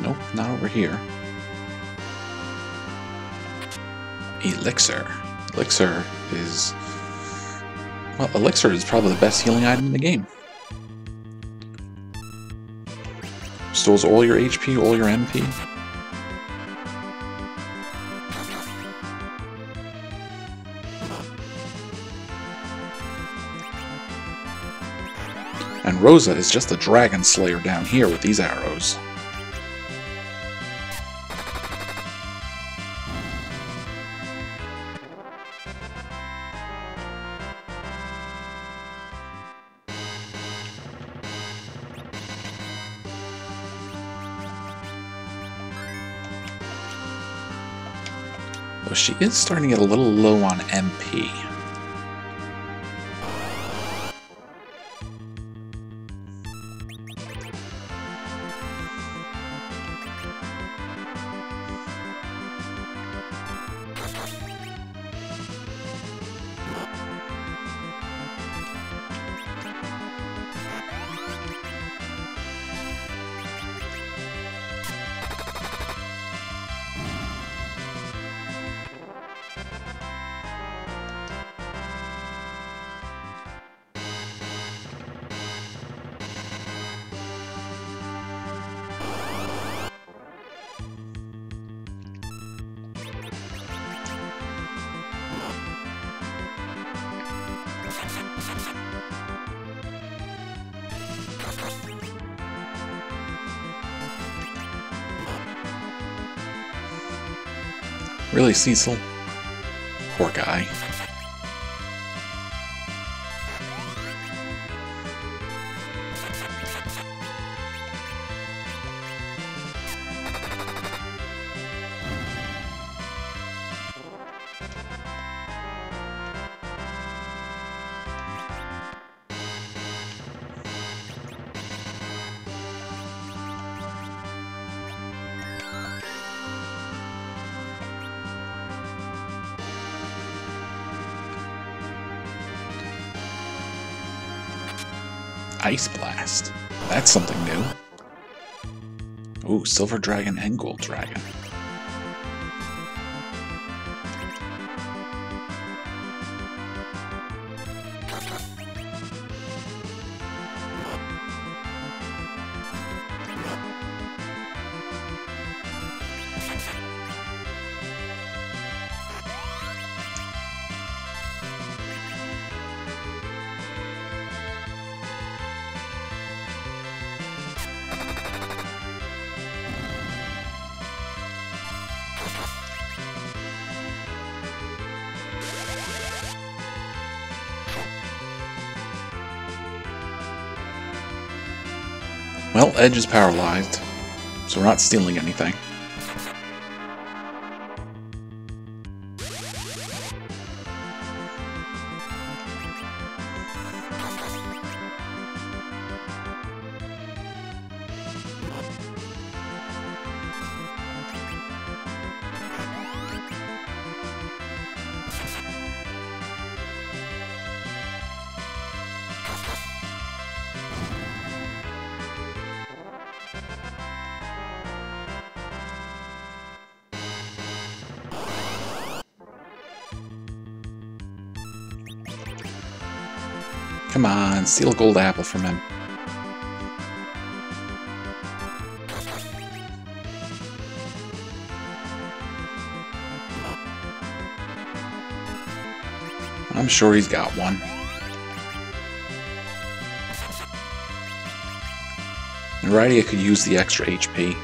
Nope, not over here. Elixir. Elixir is... well, Elixir is probably the best healing item in the game. Restores all your HP, all your MP. And Rosa is just a dragon slayer down here with these arrows. Well, she is starting to get a little low on MP. Really, Cecil? Poor guy. Ice Blast. That's something new. Ooh, Silver Dragon and Gold Dragon. Well, Edge is paralyzed, so we're not stealing anything. Come on, steal a gold apple from him. I'm sure he's got one. And Rydia could use the extra HP.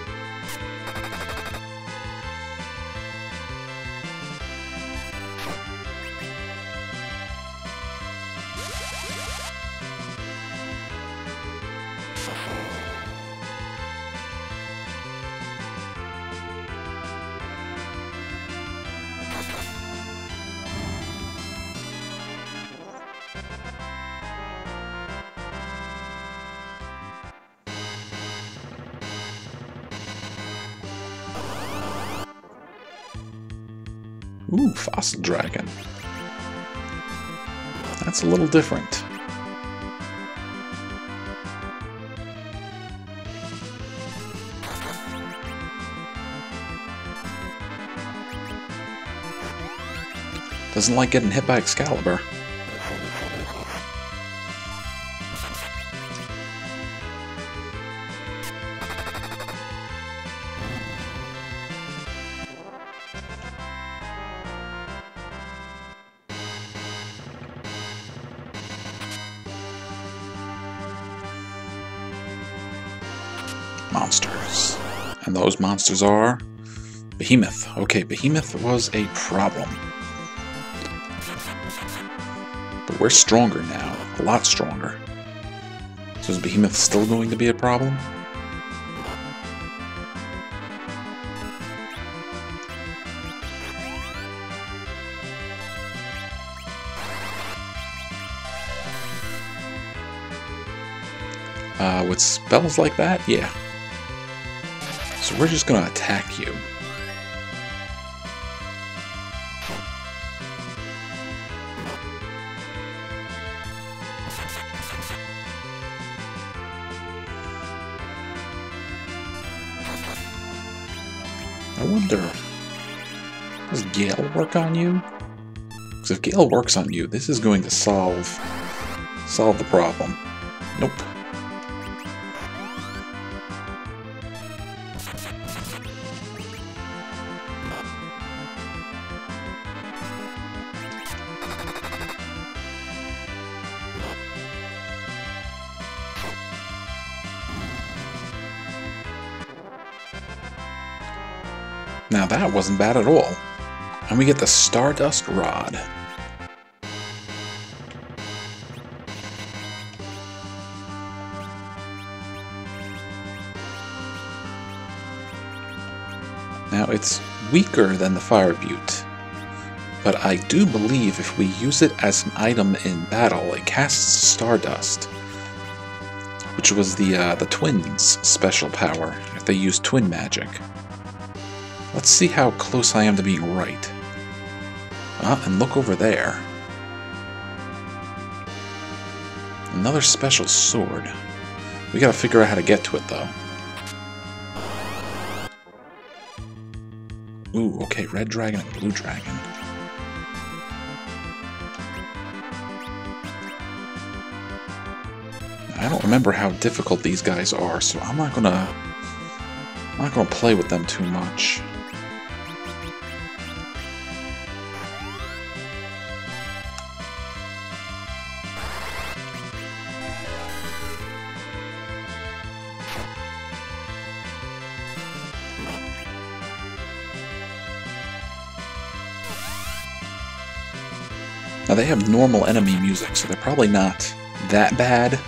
Ooh, Fossil Dragon. That's a little different. Doesn't like getting hit by Excalibur. Monsters. And those monsters are Behemoth. Okay, Behemoth was a problem. But we're stronger now. A lot stronger. So is Behemoth still going to be a problem? With spells like that? Yeah. So we're just going to attack you. I wonder, does Gale work on you? Because if Gale works on you, this is going to solve the problem. Nope. Now that wasn't bad at all. And we get the Stardust Rod. Now, it's weaker than the Fire Butte, but I do believe if we use it as an item in battle, it casts Stardust, which was the Twins' special power, if they use Twin Magic. Let's see how close I am to being right. And look over there. Another special sword. We gotta figure out how to get to it, though. Ooh, okay, red dragon and blue dragon. I don't remember how difficult these guys are, so I'm not gonna play with them too much. Now they have normal enemy music, so they're probably not that bad.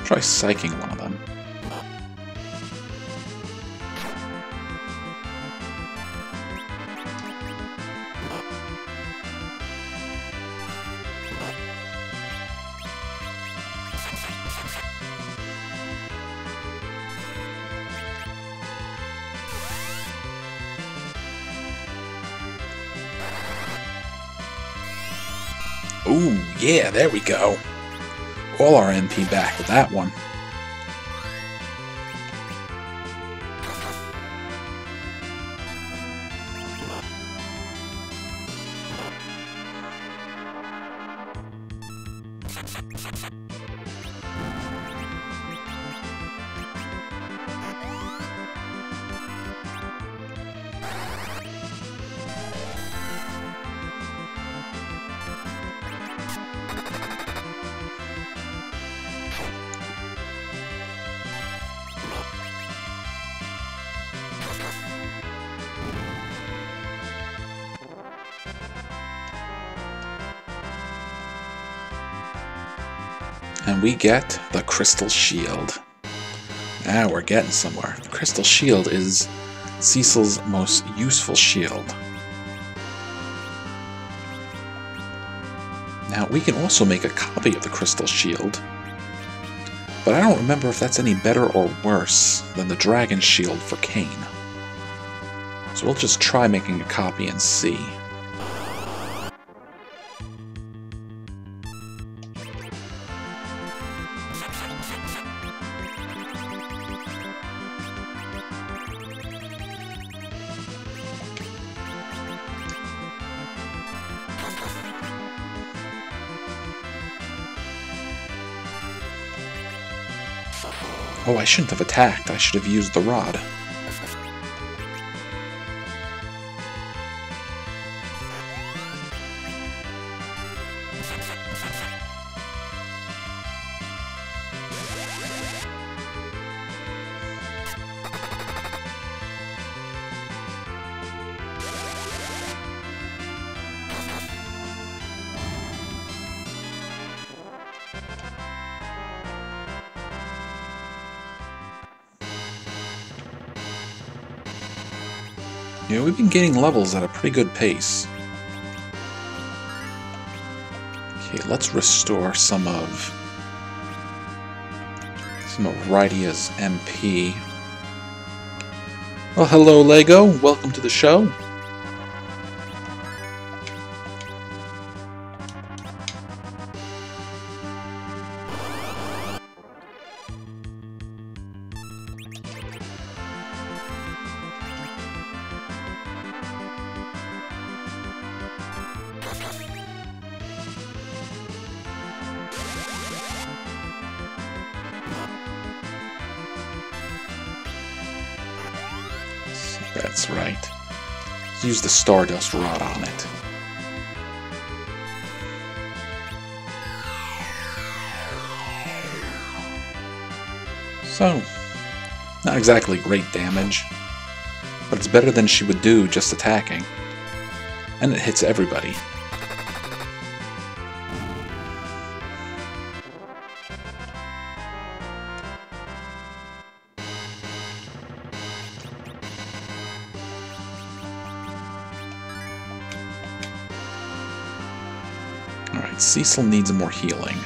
Try psyching one of them. Ooh, yeah, there we go. All our MP back with that one. And we get the Crystal Shield. Now we're getting somewhere. The Crystal Shield is Cecil's most useful shield. Now we can also make a copy of the Crystal Shield, but I don't remember if that's any better or worse than the Dragon Shield for Cain. So we'll just try making a copy and see. Oh, I shouldn't have attacked. I should have used the rod. Yeah, we've been gaining levels at a pretty good pace. Okay, let's restore some of Rydia's MP. Well, hello, Lego. Welcome to the show. That's right. Let's use the Stardust Rod on it. So, not exactly great damage, but it's better than she would do just attacking. And it hits everybody. Alright, Cecil needs more healing.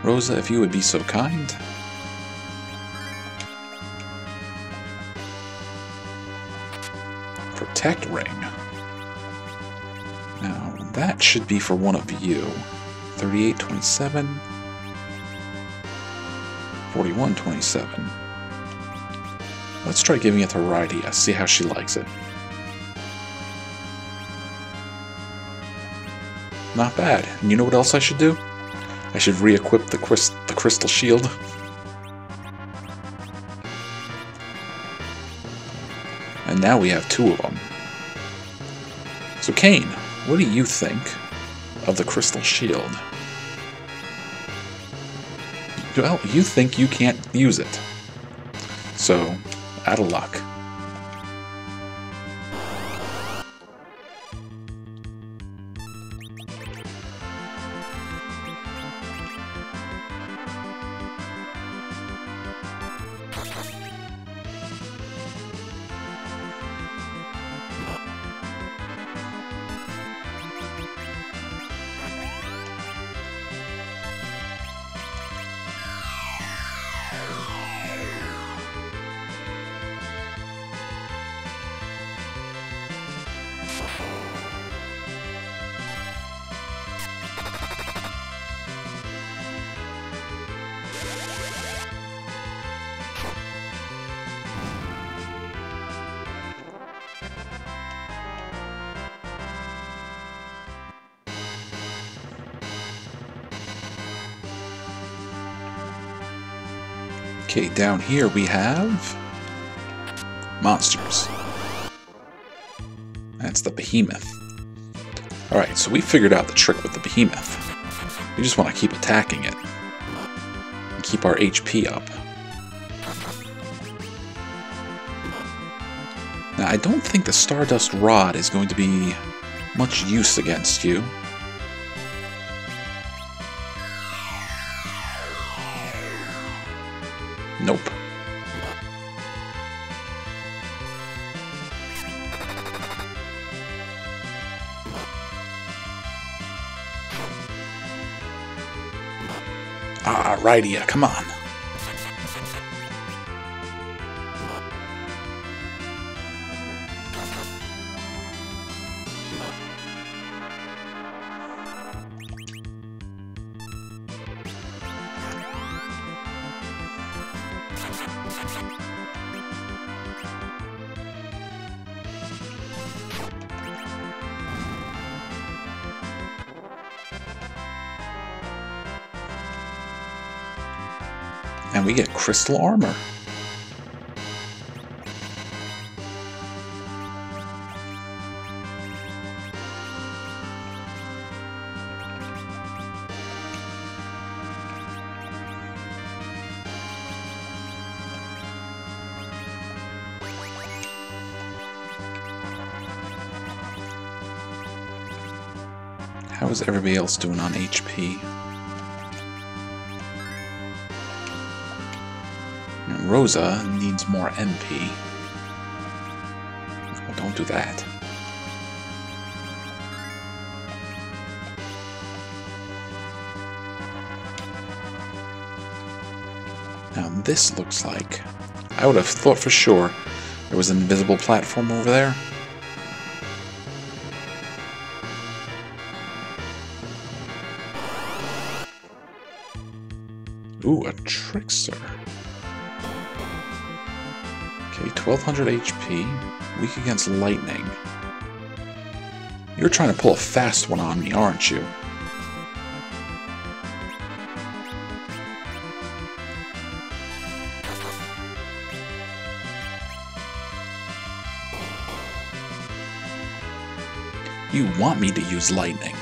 Rosa, if you would be so kind. Protect Ring. Now, that should be for one of you. 3827. 4127. Let's try giving it to Rydia, see how she likes it. Not bad. And you know what else I should do? I should re-equip the crystal shield. And now we have two of them. So Kane, what do you think of the crystal shield? Well, you think you can't use it. So, out of luck. Okay, down here we have monsters. That's the behemoth. Alright, so we figured out the trick with the behemoth. We just want to keep attacking it and keep our HP up. Now, I don't think the Stardust Rod is going to be much use against you. Nope. Ah, Rydia, come on. And we get crystal armor. How is everybody else doing on HP? Rosa needs more MP. Oh, don't do that. Now this looks like... I would have thought for sure there was an invisible platform over there. Ooh, a trickster. Okay, 1200 HP, weak against lightning. You're trying to pull a fast one on me, aren't you? You want me to use lightning.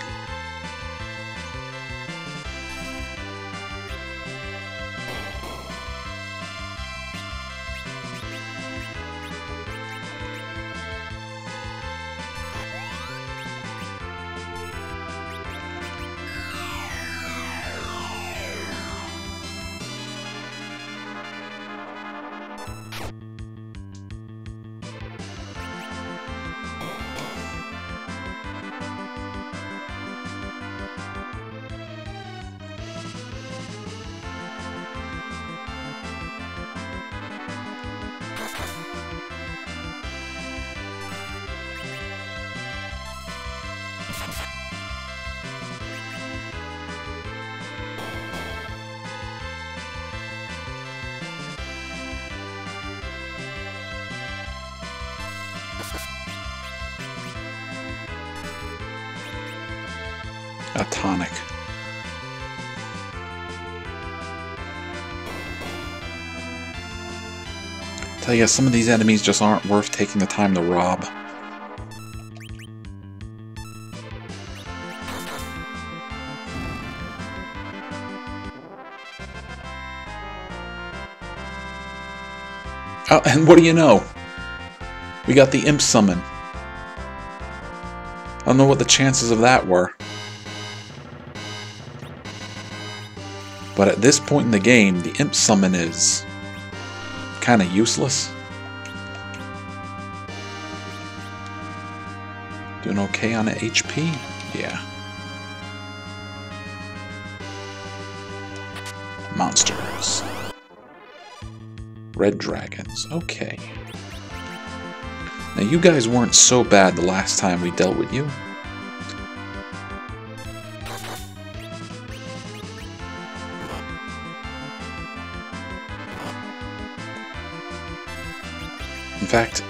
A tonic. Tell you, some of these enemies just aren't worth taking the time to rob. Oh, and what do you know? We got the imp summon. I don't know what the chances of that were. But at this point in the game, the imp summon is kind of useless. Doing okay on HP? Yeah. Monsters. Red dragons. Okay. Now you guys weren't so bad the last time we dealt with you. In fact,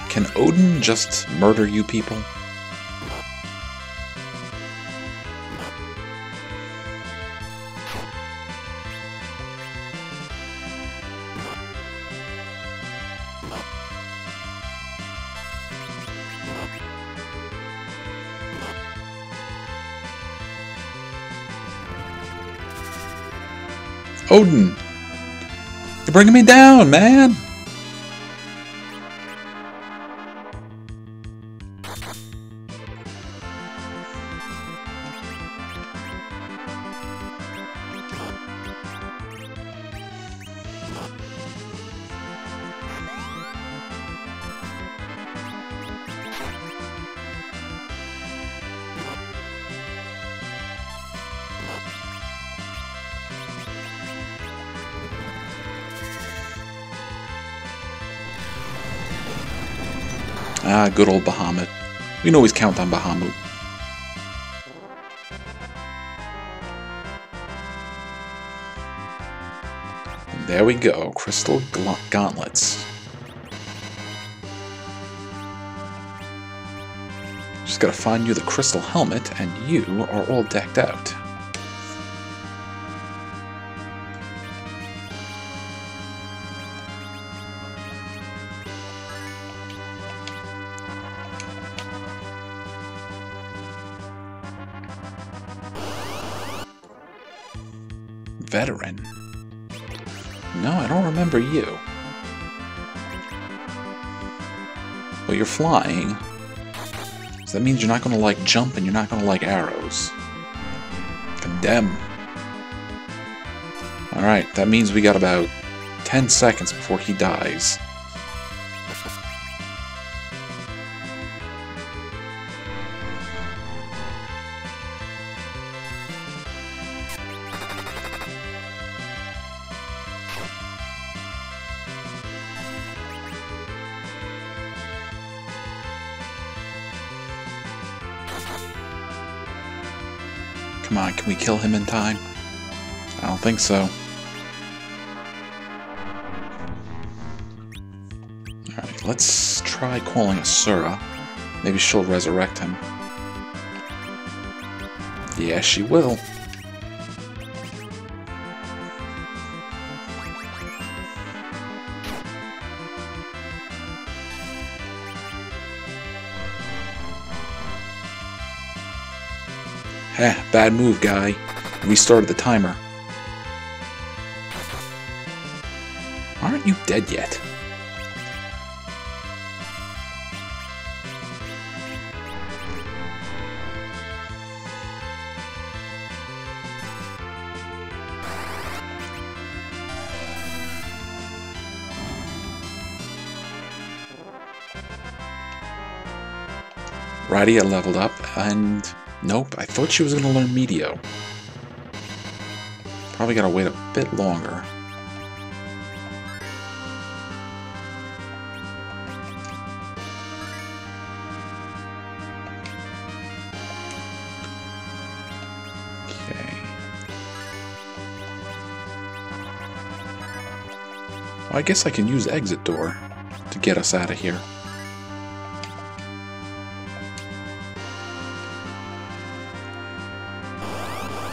can Odin just murder you people? Odin! You're bringing me down, man! Ah, good old Bahamut. We can always count on Bahamut. And there we go, crystal gauntlets. Just gotta find you the crystal helmet, and you are all decked out. Veteran? No, I don't remember you. But you're flying. So that means you're not going to like jump and you're not going to like arrows. Condemn. Alright, that means we got about 10 seconds before he dies. Come on, can we kill him in time? I don't think so. Alright, let's try calling Asura. Maybe she'll resurrect him. Yeah, she will. Heh, bad move, guy. Restarted the timer. Aren't you dead yet? Rydia leveled up, and nope, I thought she was going to learn Medio. Probably got to wait a bit longer. Okay. Well, I guess I can use exit door to get us out of here.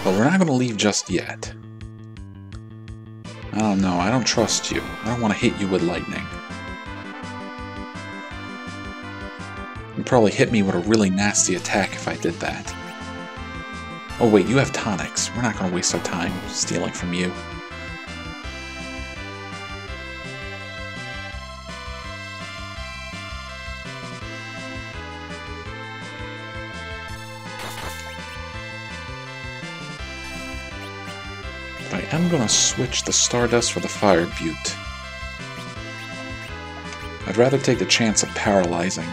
But we're not going to leave just yet. I don't know. I don't trust you. I don't want to hit you with lightning. You'd probably hit me with a really nasty attack if I did that. Oh wait, you have tonics. We're not going to waste our time stealing from you. But I am going to switch the Stardust for the Fire Butte. I'd rather take the chance of paralyzing.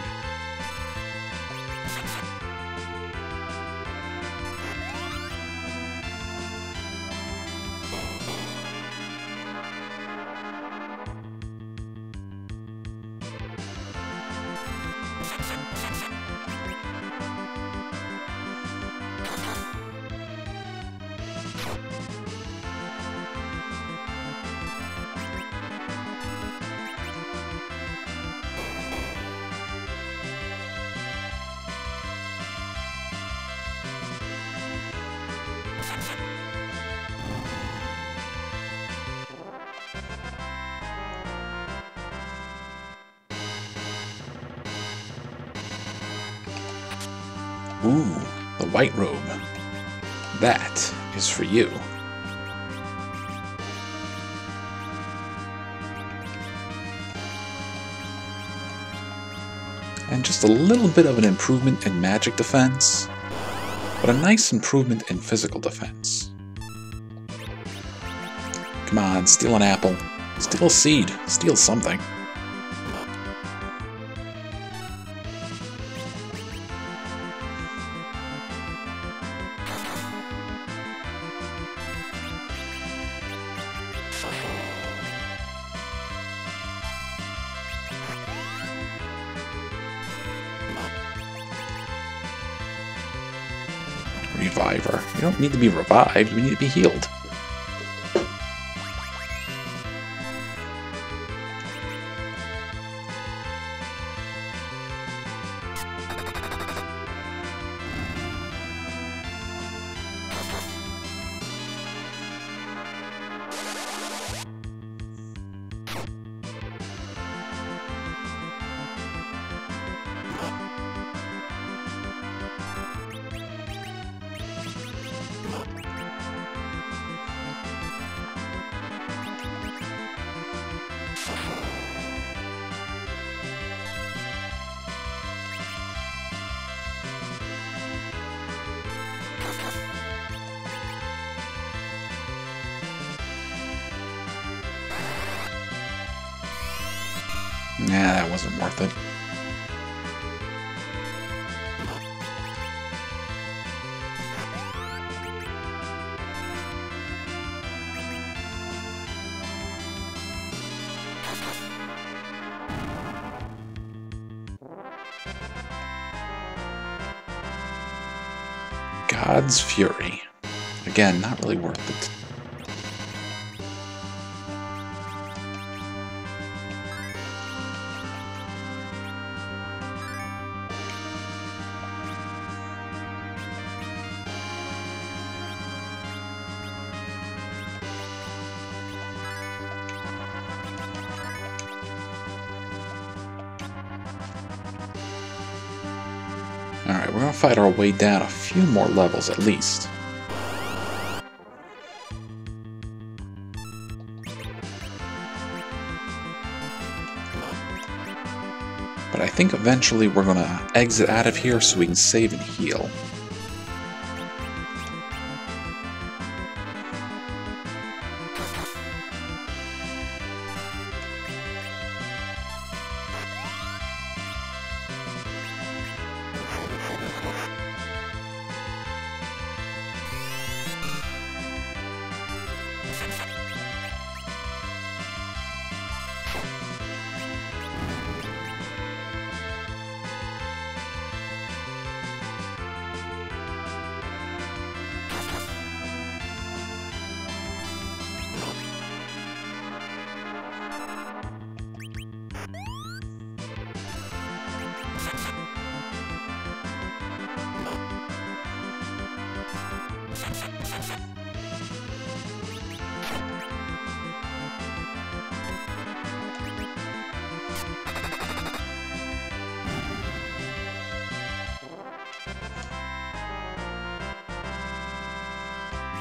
Ooh, the white robe. That is for you. And just a little bit of an improvement in magic defense, but a nice improvement in physical defense. Come on, steal an apple. Steal a seed. Steal something. Reviver. You don't need to be revived, you need to be healed. Nah, that wasn't worth it. God's Fury. Again, not really worth it. Alright, we're gonna fight our way down a few more levels at least. But I think eventually we're gonna exit out of here so we can save and heal.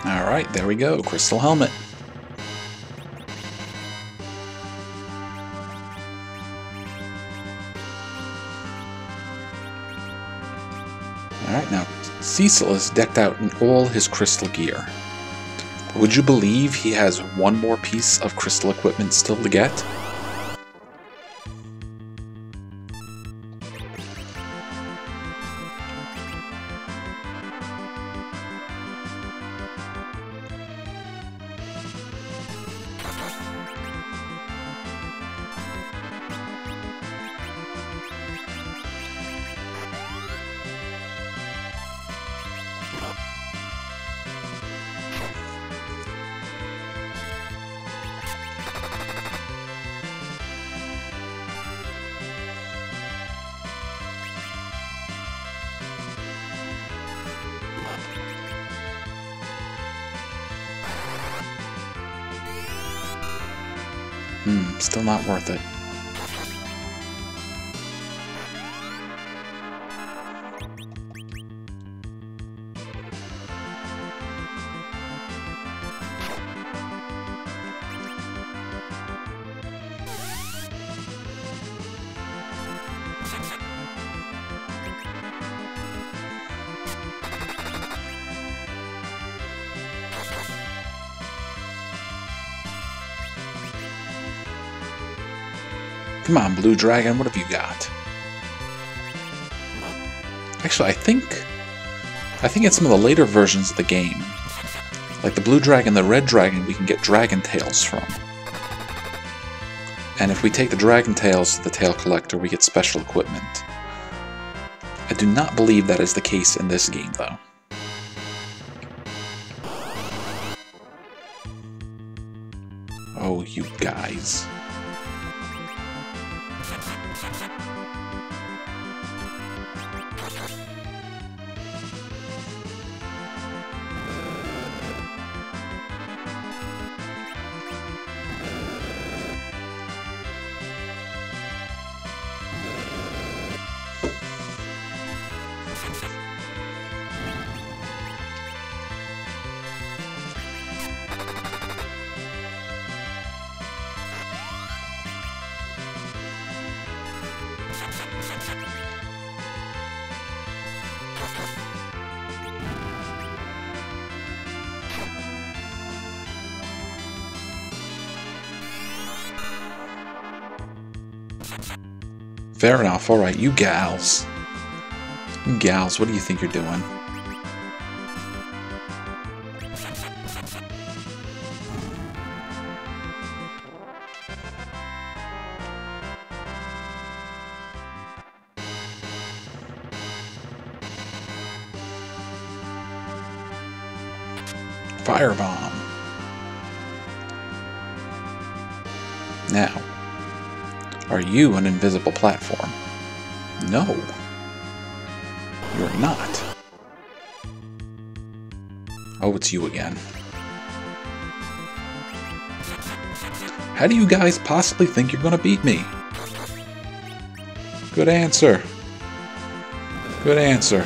Alright, there we go, crystal helmet. Alright, now Cecil is decked out in all his crystal gear. Would you believe he has one more piece of crystal equipment still to get? Still not worth it. Come on, Blue Dragon, what have you got? Actually, I think in some of the later versions of the game, like the Blue Dragon, the Red Dragon, we can get Dragon Tails from. And if we take the Dragon Tails to the Tail Collector, we get special equipment. I do not believe that is the case in this game, though. Oh, you guys. Fair enough. Alright, you gals. You gals, what do you think you're doing? Firebomb. Now, are you an invisible platform? No. You're not. Oh, it's you again. How do you guys possibly think you're gonna beat me? Good answer. Good answer.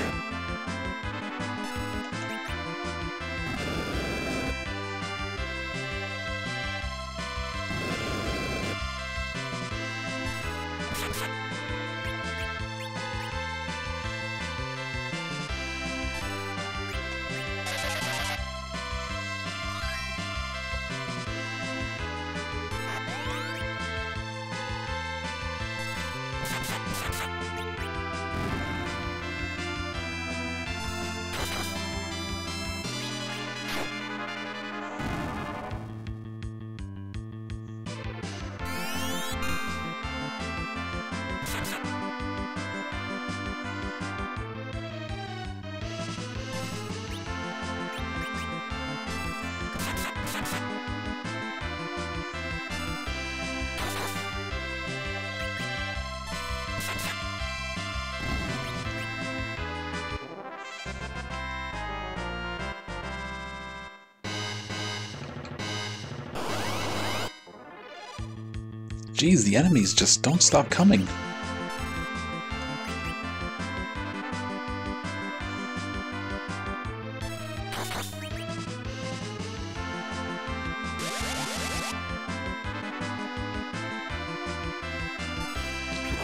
Geez, the enemies just don't stop coming.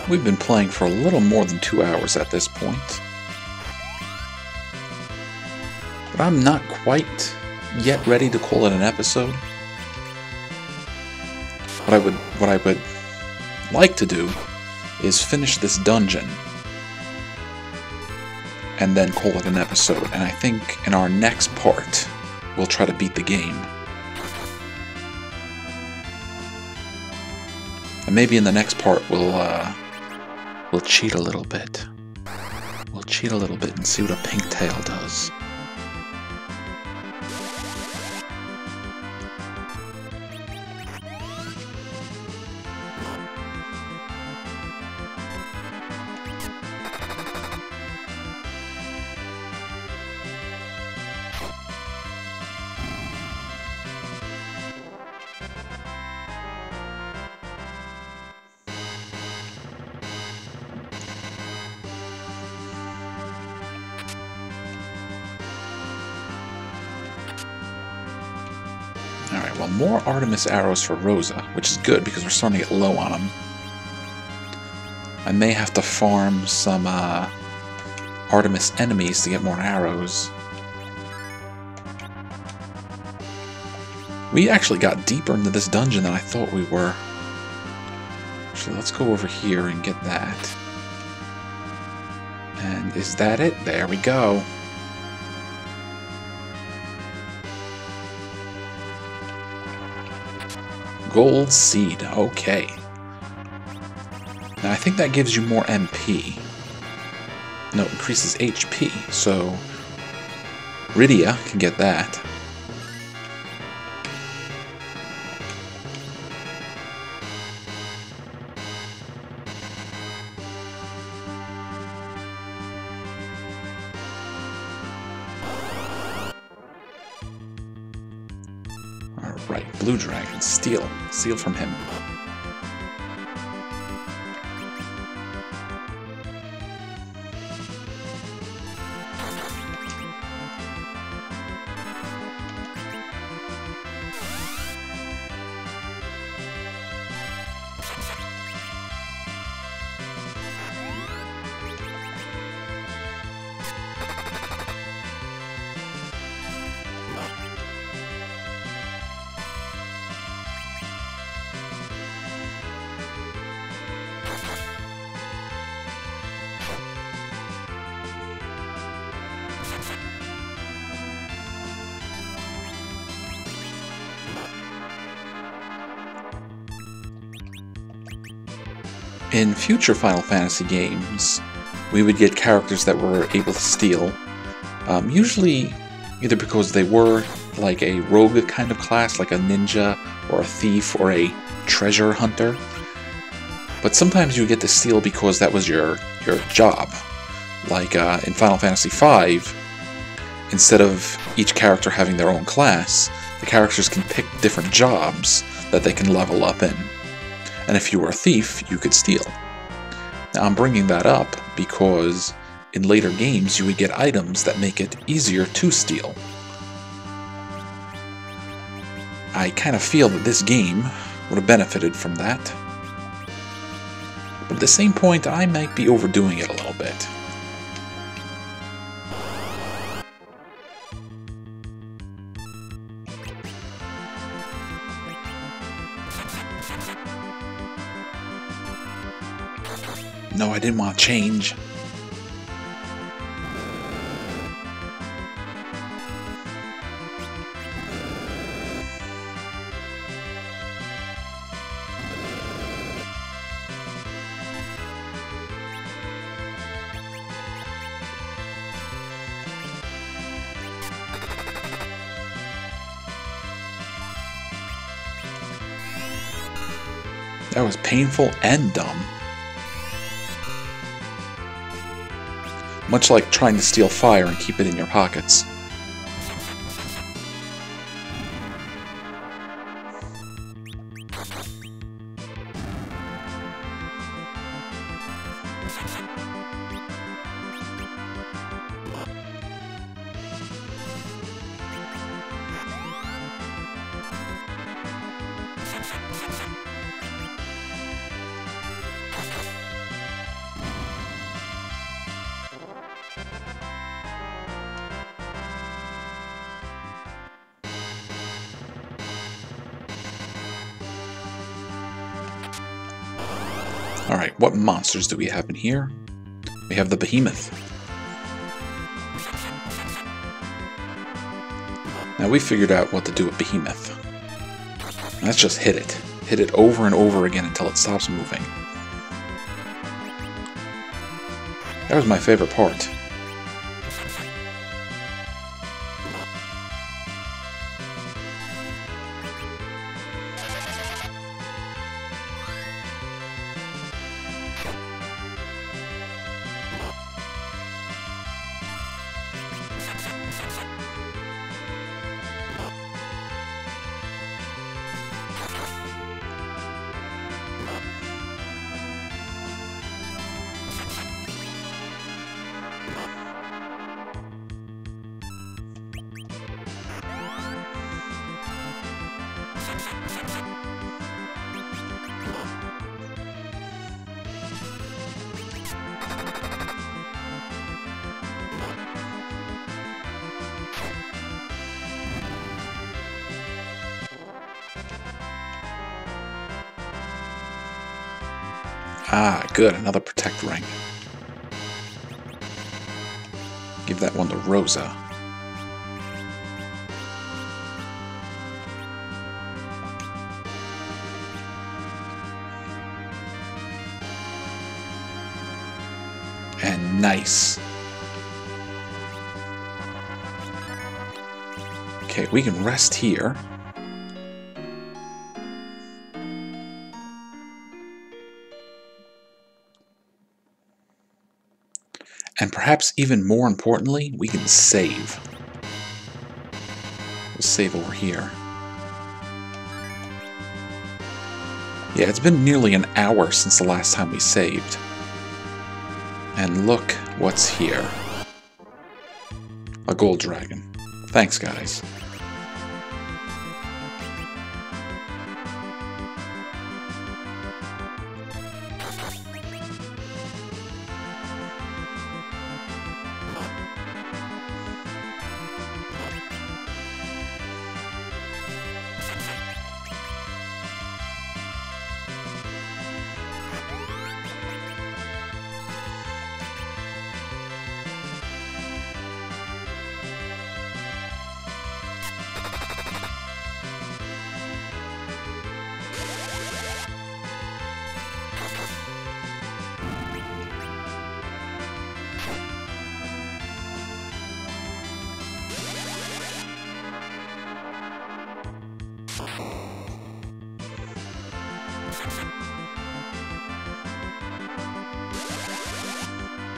We've been playing for a little more than 2 hours at this point. But I'm not quite yet ready to call it an episode. What I would like to do is finish this dungeon and then call it an episode. And I think in our next part, we'll try to beat the game. And maybe in the next part, we'll cheat a little bit. We'll cheat a little bit and see what a pink tail does. Alright, well, more Artemis arrows for Rosa, which is good because we're starting to get low on them. I may have to farm some Artemis enemies to get more arrows. We actually got deeper into this dungeon than I thought we were. So let's go over here and get that. And is that it? There we go. Gold seed, okay. Now I think that gives you more MP. No, it increases HP, so Rydia can get that. Alright, Blue Dragon, steal. Steal from him. In future Final Fantasy games, we would get characters that were able to steal, usually either because they were like a rogue kind of class, like a ninja or a thief or a treasure hunter, but sometimes you get to steal because that was your job. Like in Final Fantasy V, instead of each character having their own class, the characters can pick different jobs that they can level up in. And if you were a thief, you could steal. Now I'm bringing that up because in later games you would get items that make it easier to steal. I kind of feel that this game would have benefited from that. But at the same point, I might be overdoing it a little bit. No, I didn't want to change. That was painful and dumb. Much like trying to steal fire and keep it in your pockets. Alright, what monsters do we have in here? We have the behemoth. Now we figured out what to do with behemoth. Let's just hit it. Hit it over and over again until it stops moving. That was my favorite part. Ah, good, another protect ring. Give that one to Rosa. And nice. Okay, we can rest here. And perhaps even more importantly, we can save. We'll save over here. Yeah, it's been nearly an hour since the last time we saved. And look what's here. A gold dragon. Thanks, guys.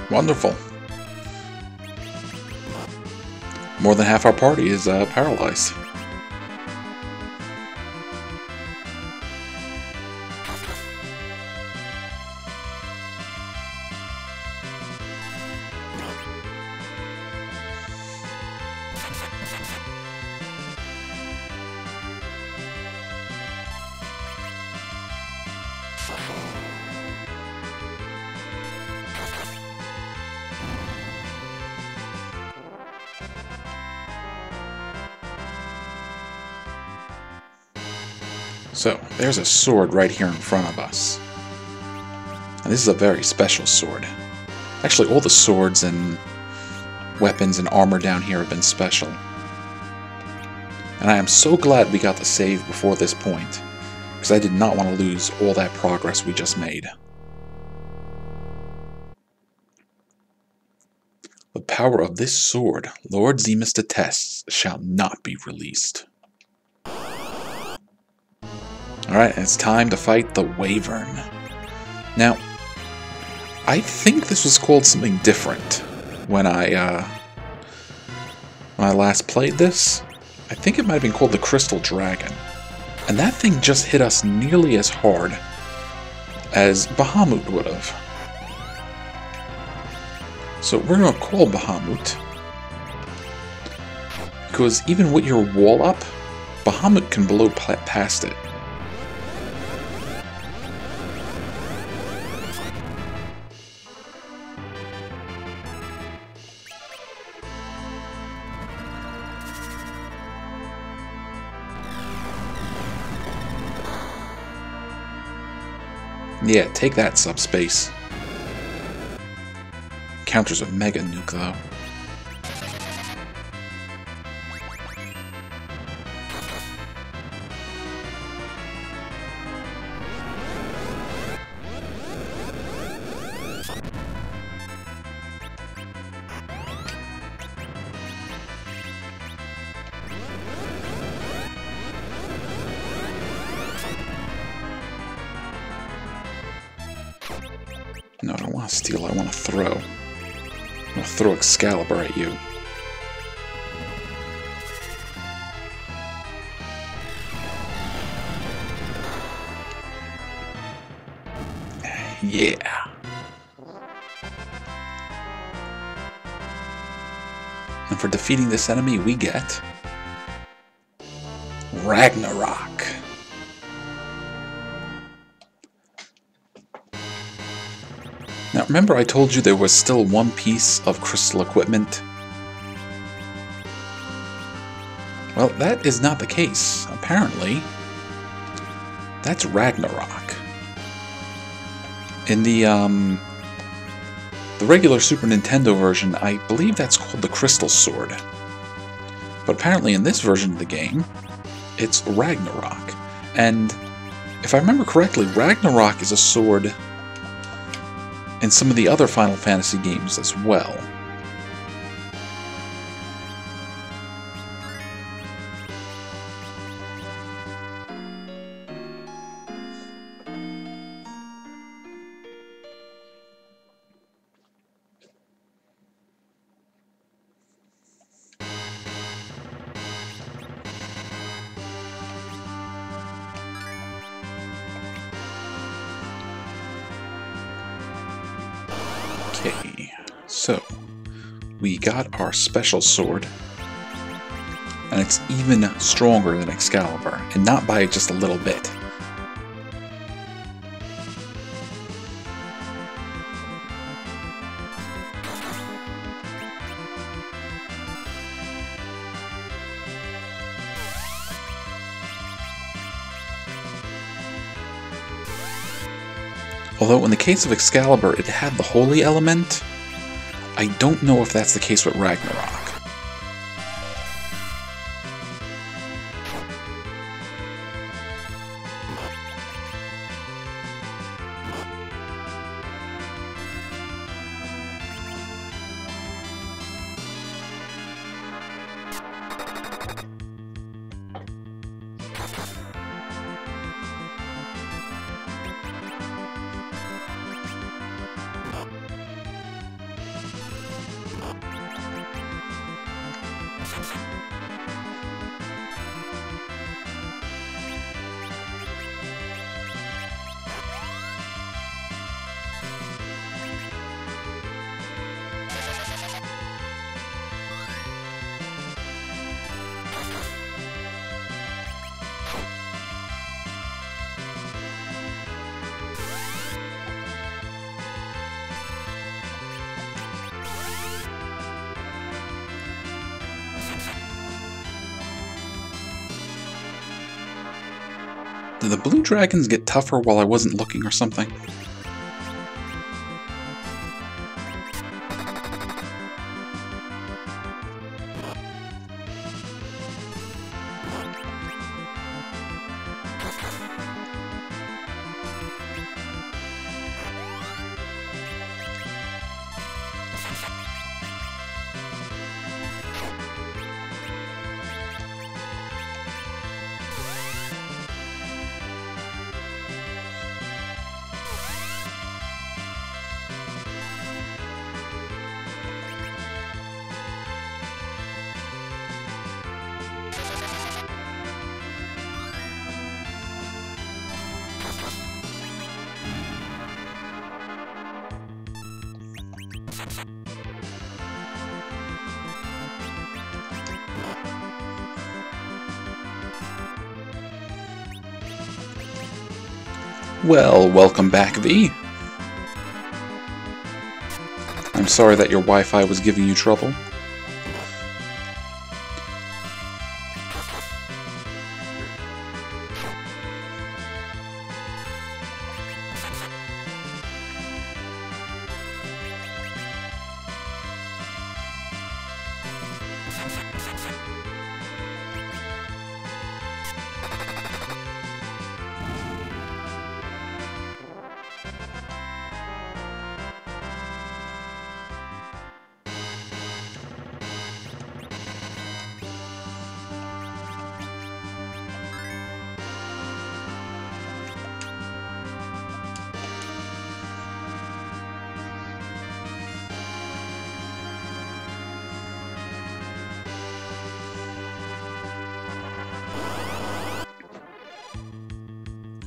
Wonderful. More than half our party is paralyzed. So, there's a sword right here in front of us. And this is a very special sword. Actually, all the swords and weapons and armor down here have been special. And I am so glad we got the save before this point, because I did not want to lose all that progress we just made. The power of this sword, Lord Zemus detests, shall not be released. Alright, it's time to fight the Wyvern. Now, I think this was called something different when I last played this. I think it might have been called the Crystal Dragon. And that thing just hit us nearly as hard as Bahamut would have. So we're going to call Bahamut, because even with your wall up, Bahamut can blow past it. Yeah, take that, subspace. Counters a mega nuke, though. No, I don't want to steal, I want to throw. I'm going to throw Excalibur at you. Yeah. And for defeating this enemy, we get Ragnarok. Now, remember I told you there was still one piece of crystal equipment? Well, that is not the case. Apparently, that's Ragnarok. In the regular Super Nintendo version, I believe that's called the Crystal Sword. But apparently in this version of the game, it's Ragnarok. And if I remember correctly, Ragnarok is a sword in some of the other Final Fantasy games as well. Okay, so we got our special sword, and it's even stronger than Excalibur, and not by just a little bit. Although in the case of Excalibur, it had the holy element, I don't know if that's the case with Ragnarok. Did the blue dragons get tougher while I wasn't looking or something? Well, welcome back, V. I'm sorry that your Wi-Fi was giving you trouble.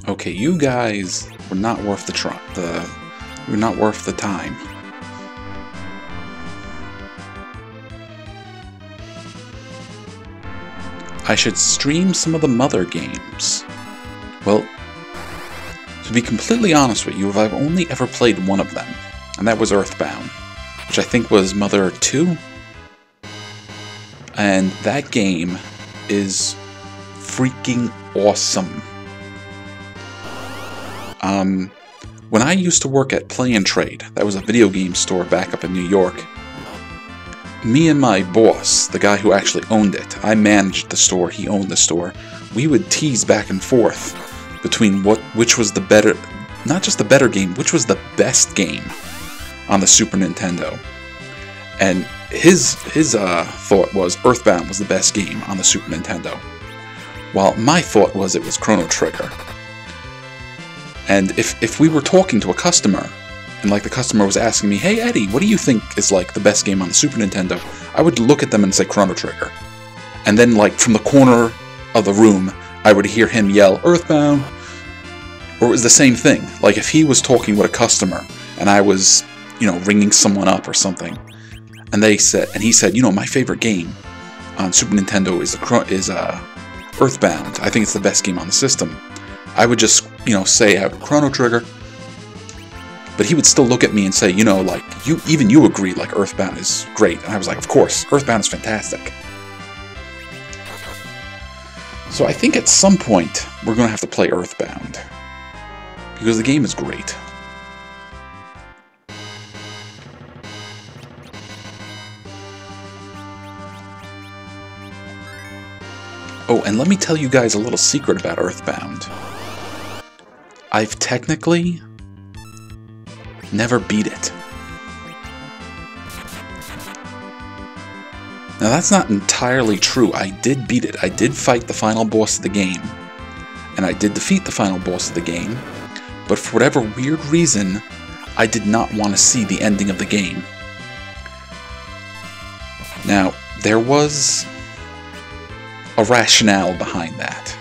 Okay, you guys were not worth you're not worth the time. I should stream some of the Mother games. Well, to be completely honest with you, I've only ever played one of them, and that was Earthbound, which I think was Mother 2. And that game is freaking awesome. When I used to work at Play and Trade, that was a video game store back up in New York, me and my boss, the guy who actually owned it, I managed the store, he owned the store, we would tease back and forth between which was the better, not just the better game, which was the best game on the Super Nintendo. And his thought was Earthbound was the best game on the Super Nintendo, while my thought was it was Chrono Trigger. And if we were talking to a customer, and like the customer was asking me, "Hey Eddie, what do you think is like the best game on the Super Nintendo?" I would look at them and say Chrono Trigger. And then like from the corner of the room, I would hear him yell, "Earthbound!" Or it was the same thing. Like if he was talking with a customer, and I was, ringing someone up or something, and he said, "My favorite game on Super Nintendo is Earthbound. I think it's the best game on the system." I would just, say I have Chrono Trigger, but he would still look at me and say, even you agree, like, Earthbound is great. And I was like, of course, Earthbound is fantastic. So I think at some point, we're going to have to play Earthbound, because the game is great. Oh, and let me tell you guys a little secret about Earthbound. I've technically never beat it. Now that's not entirely true. I did beat it. I did fight the final boss of the game, and I did defeat the final boss of the game, but for whatever weird reason, I did not want to see the ending of the game. Now, there was a rationale behind that.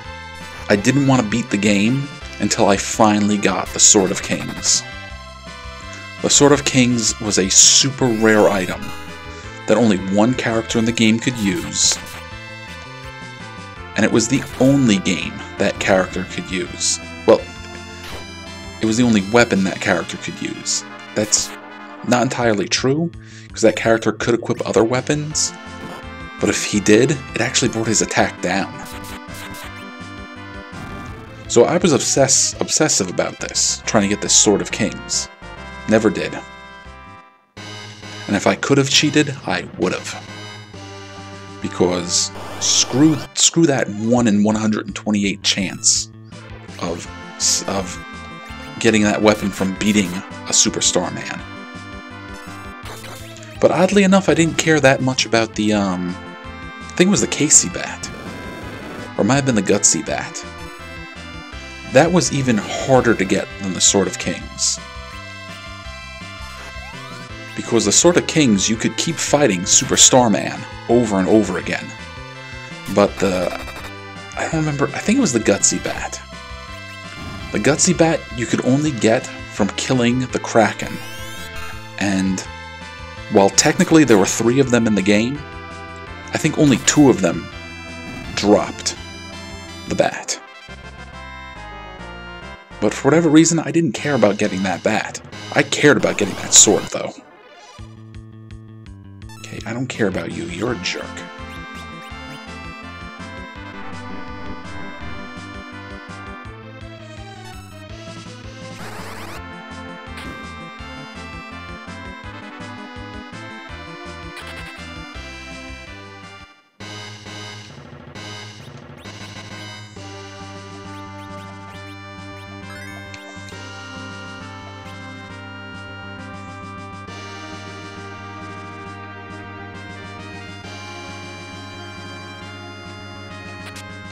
I didn't want to beat the game until I finally got the Sword of Kings. The Sword of Kings was a super rare item that only one character in the game could use, and it was the only game that character could use. Well, it was the only weapon that character could use. That's not entirely true, because that character could equip other weapons, but if he did, it actually brought his attack down. So I was obsessive about this, trying to get this Sword of Kings. Never did. And if I could have cheated, I would have. Because screw that 1 in 128 chance of getting that weapon from beating a Superstar Man. But oddly enough, I didn't care that much about the, I think it was the Casey Bat. Or it might have been the Gutsy Bat. That was even harder to get than the Sword of Kings. Because the Sword of Kings, you could keep fighting Superstar Man over and over again. But I don't remember, I think it was the Gutsy Bat. The Gutsy Bat you could only get from killing the Kraken. And while technically there were 3 of them in the game, I think only 2 of them dropped the bat. But for whatever reason, I didn't care about getting that bat. I cared about getting that sword, though. Okay, I don't care about you. You're a jerk.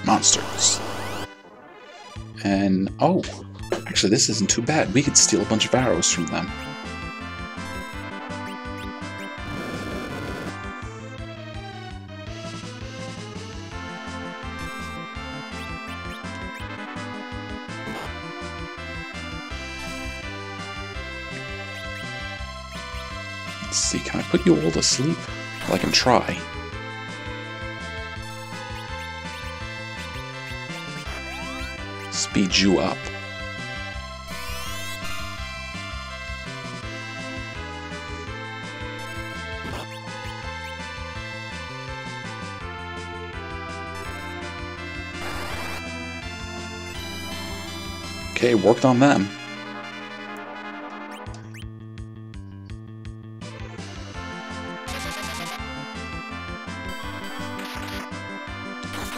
Monsters. And, oh, actually this isn't too bad. We could steal a bunch of arrows from them. Let's see, can I put you all to sleep? Well, I can try. Speed you up. Okay, worked on them.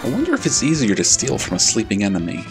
I wonder if it's easier to steal from a sleeping enemy.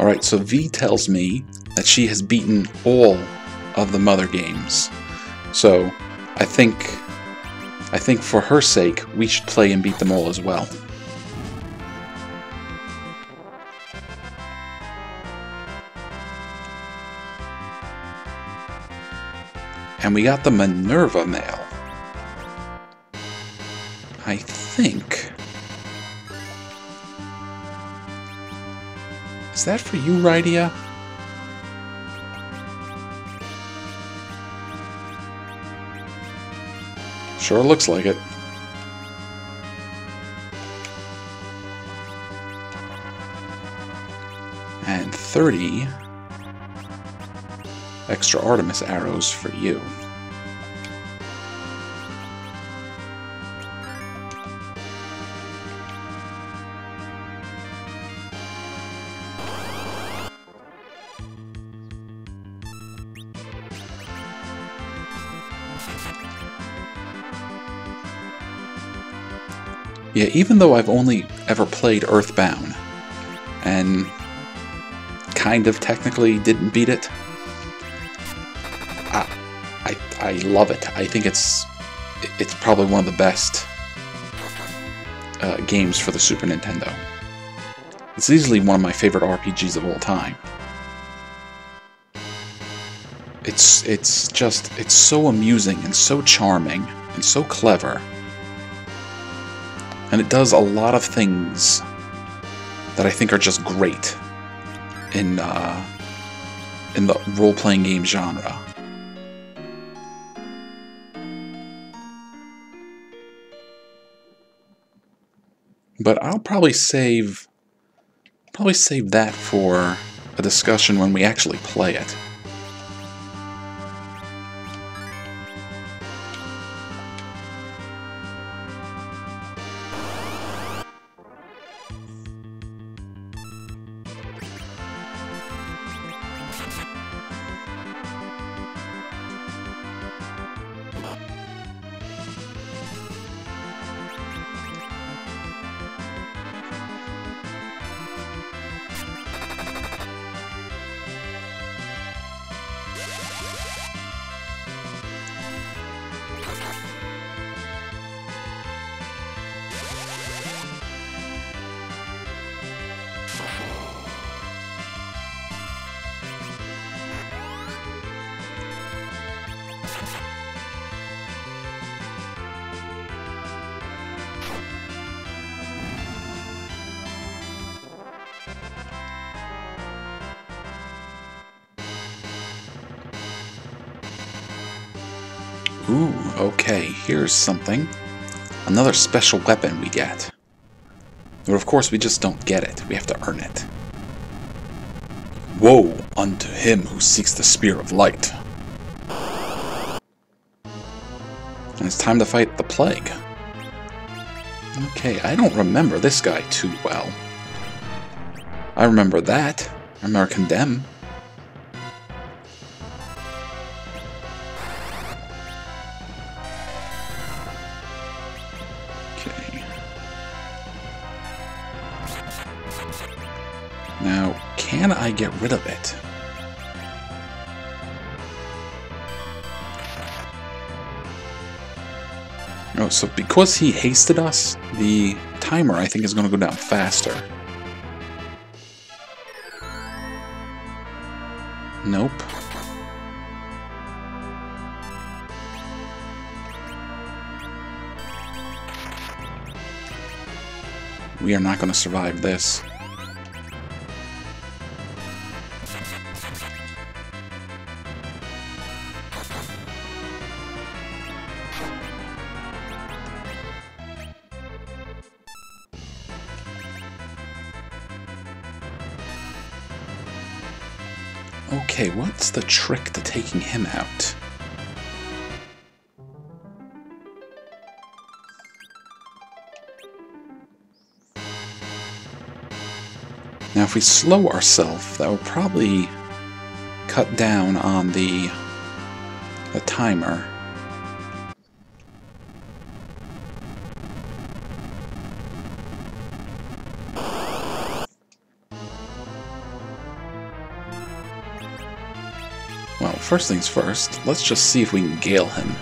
Alright, so V tells me that she has beaten all of the Mother games. So, I think for her sake, we should play and beat them all as well. And we got the Minerva mail. I think... Is that for you, Rydia? Sure looks like it. And 30 extra Artemis arrows for you. Yeah, even though I've only ever played Earthbound, and kind of technically didn't beat it, I love it. I think it's probably one of the best games for the Super Nintendo. It's easily one of my favorite RPGs of all time. It's so amusing and so charming. and so clever. And it does a lot of things that I think are just great in the role-playing game genre. But I'll probably save that for a discussion when we actually play it. Ooh, okay, here's something. Another special weapon we get. But of course we just don't get it, we have to earn it. Woe unto him who seeks the Spear of Light. And it's time to fight the Plague. Okay, I don't remember this guy too well. I remember that. I remember Condemn. Now, can I get rid of it? Oh, so because he hasted us, the timer, I think, is going to go down faster. Nope. We are not going to survive this. Okay, what's the trick to taking him out? Now, if we slow ourselves, that will probably cut down on the timer. Well, first things first, let's just see if we can gale him.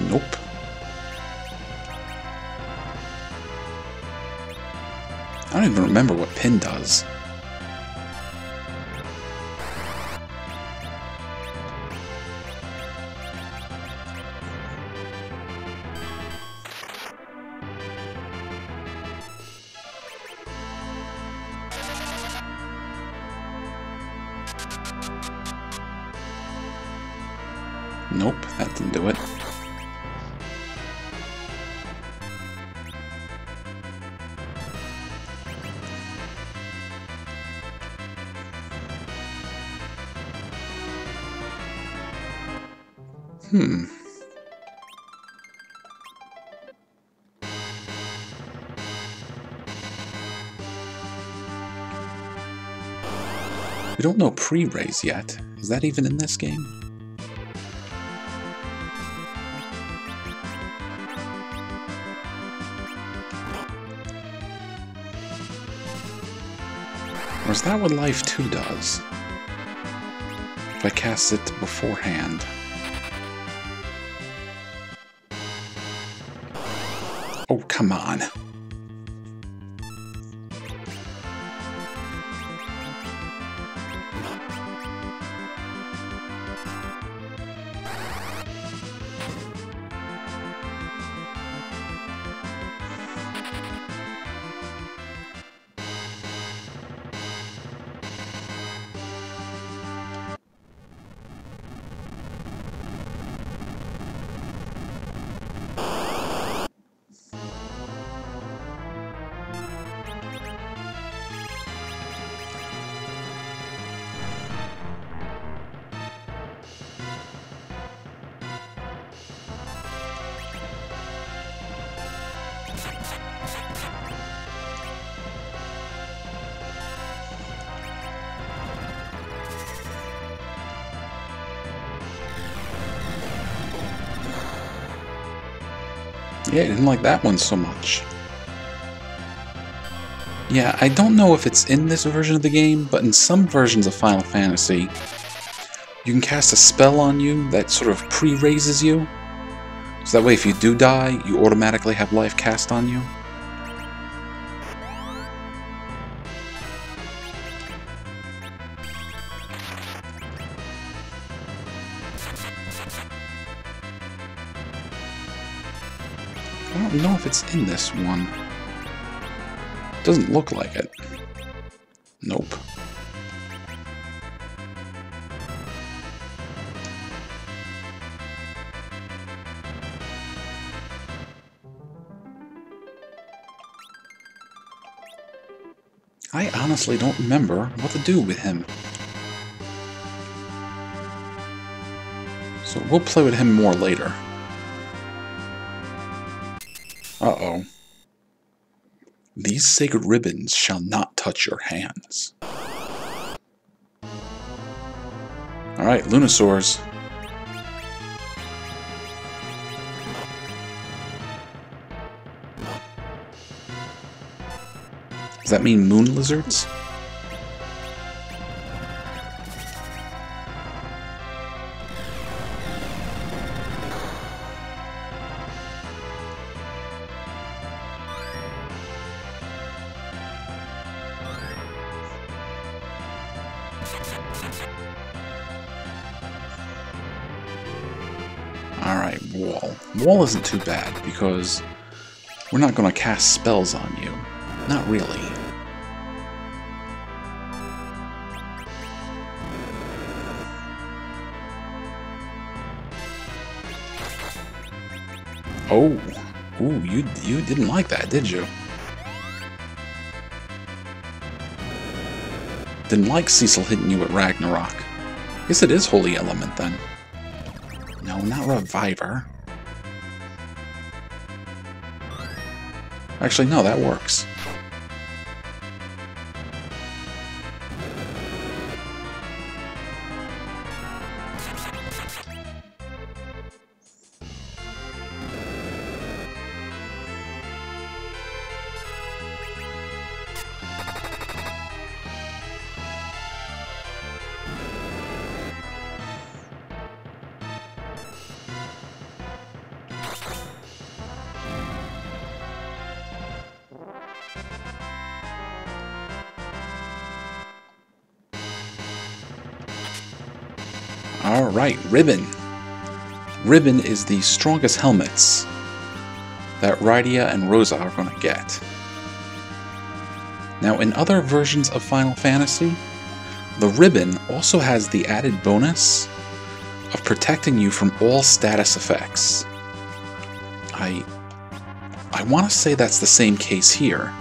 Nope. I don't even remember what pin does. Nope, that didn't do it. We don't know pre-raise yet. Is that even in this game? Or is that what Life 2 does? If I cast it beforehand. Oh, come on. Yeah, I didn't like that one so much. Yeah, I don't know if it's in this version of the game, but in some versions of Final Fantasy, you can cast a spell on you that sort of pre-raises you. So that way if you do die, you automatically have life cast on you. I don't know if it's in this one. Doesn't look like it. Nope. I honestly don't remember what to do with him. So we'll play with him more later. Uh-oh. These sacred ribbons shall not touch your hands. Alright, Lunosaurs. Does that mean moon lizards? Alright, wall. Wall isn't too bad because we're not going to cast spells on you. Not really. Oh. Ooh, you didn't like that, did you? Didn't like Cecil hitting you at Ragnarok. Guess it is Holy Element then. No, not Reviver. Actually, no, that works. Alright, Ribbon. Ribbon is the strongest helmets that Rydia and Rosa are going to get. Now, in other versions of Final Fantasy, the Ribbon also has the added bonus of protecting you from all status effects. I want to say that's the same case here,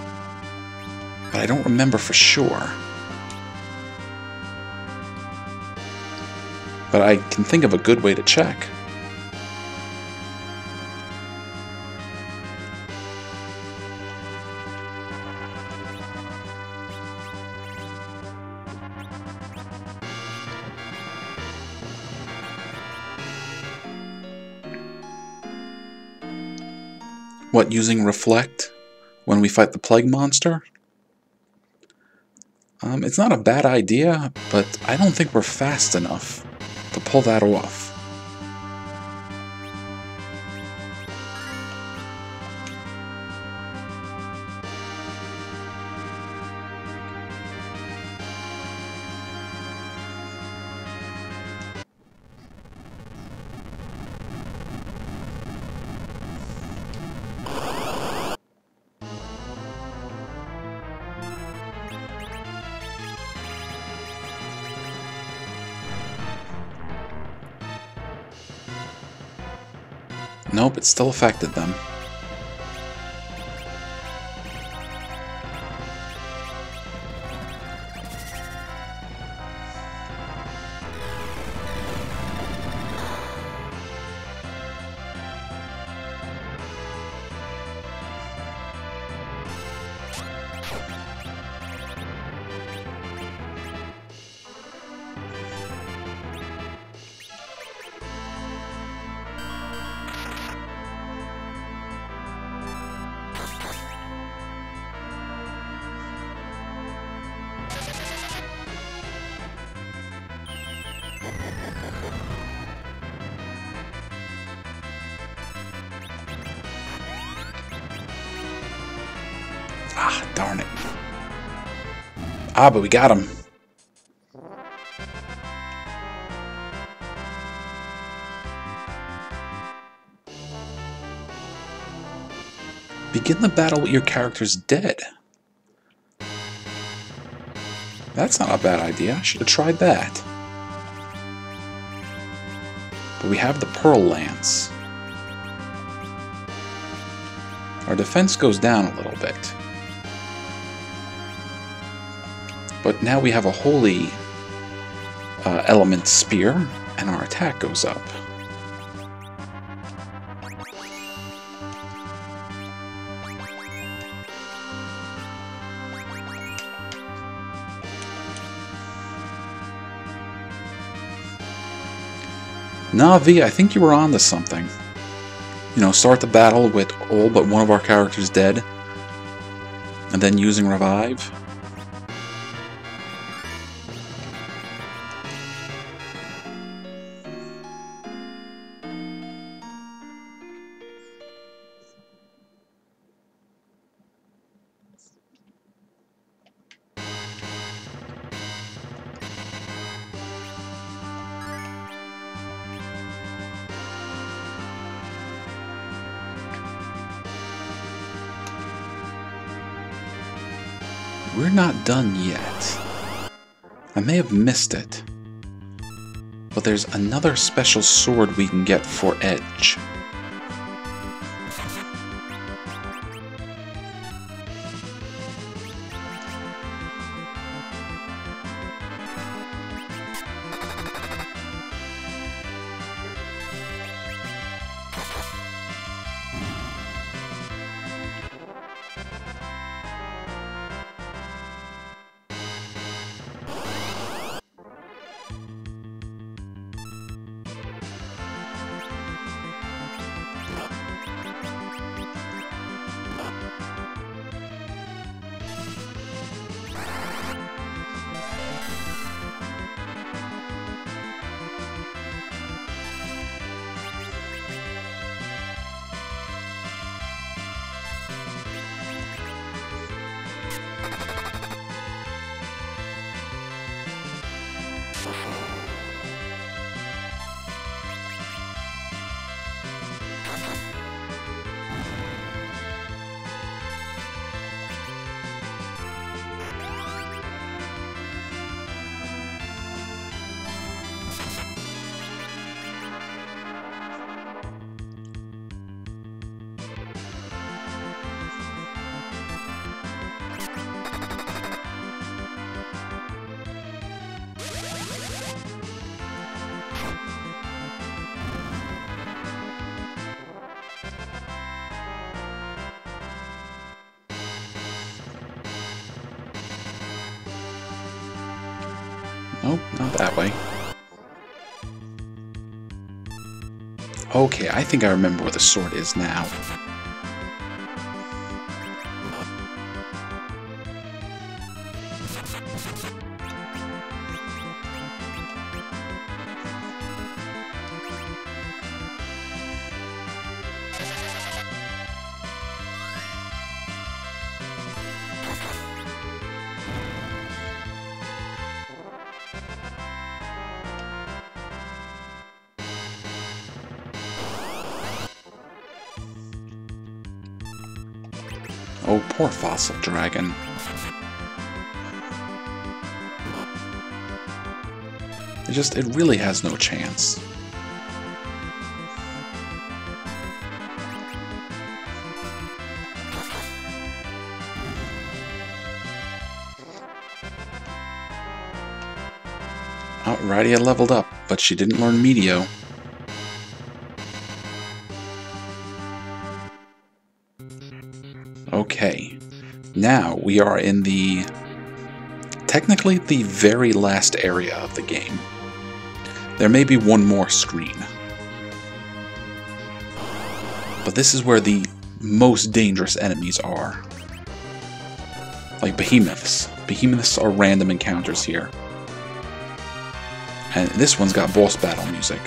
but I don't remember for sure. But I can think of a good way to check. What, using Reflect when we fight the Plague Monster? It's not a bad idea, but I don't think we're fast enough to pull that off. Nope, it still affected them. Ah, darn it. Ah, but we got him. Begin the battle with your characters dead. That's not a bad idea. I should have tried that. But we have the Pearl Lance. Our defense goes down a little bit. But now we have a Holy Element Spear, and our attack goes up. Navi, I think you were on to something. You know, start the battle with all but one of our characters dead, and then using Revive. We're not done yet. I may have missed it, but there's another special sword we can get for Edge. Nope, not that way. Okay, I think I remember where the sword is now. Oh, poor fossil dragon. It really has no chance. Alrighty, I leveled up, but she didn't learn Meteo. Okay, now we are in technically the very last area of the game. There may be one more screen. But this is where the most dangerous enemies are. Like behemoths. Behemoths are random encounters here. And this one's got boss battle music.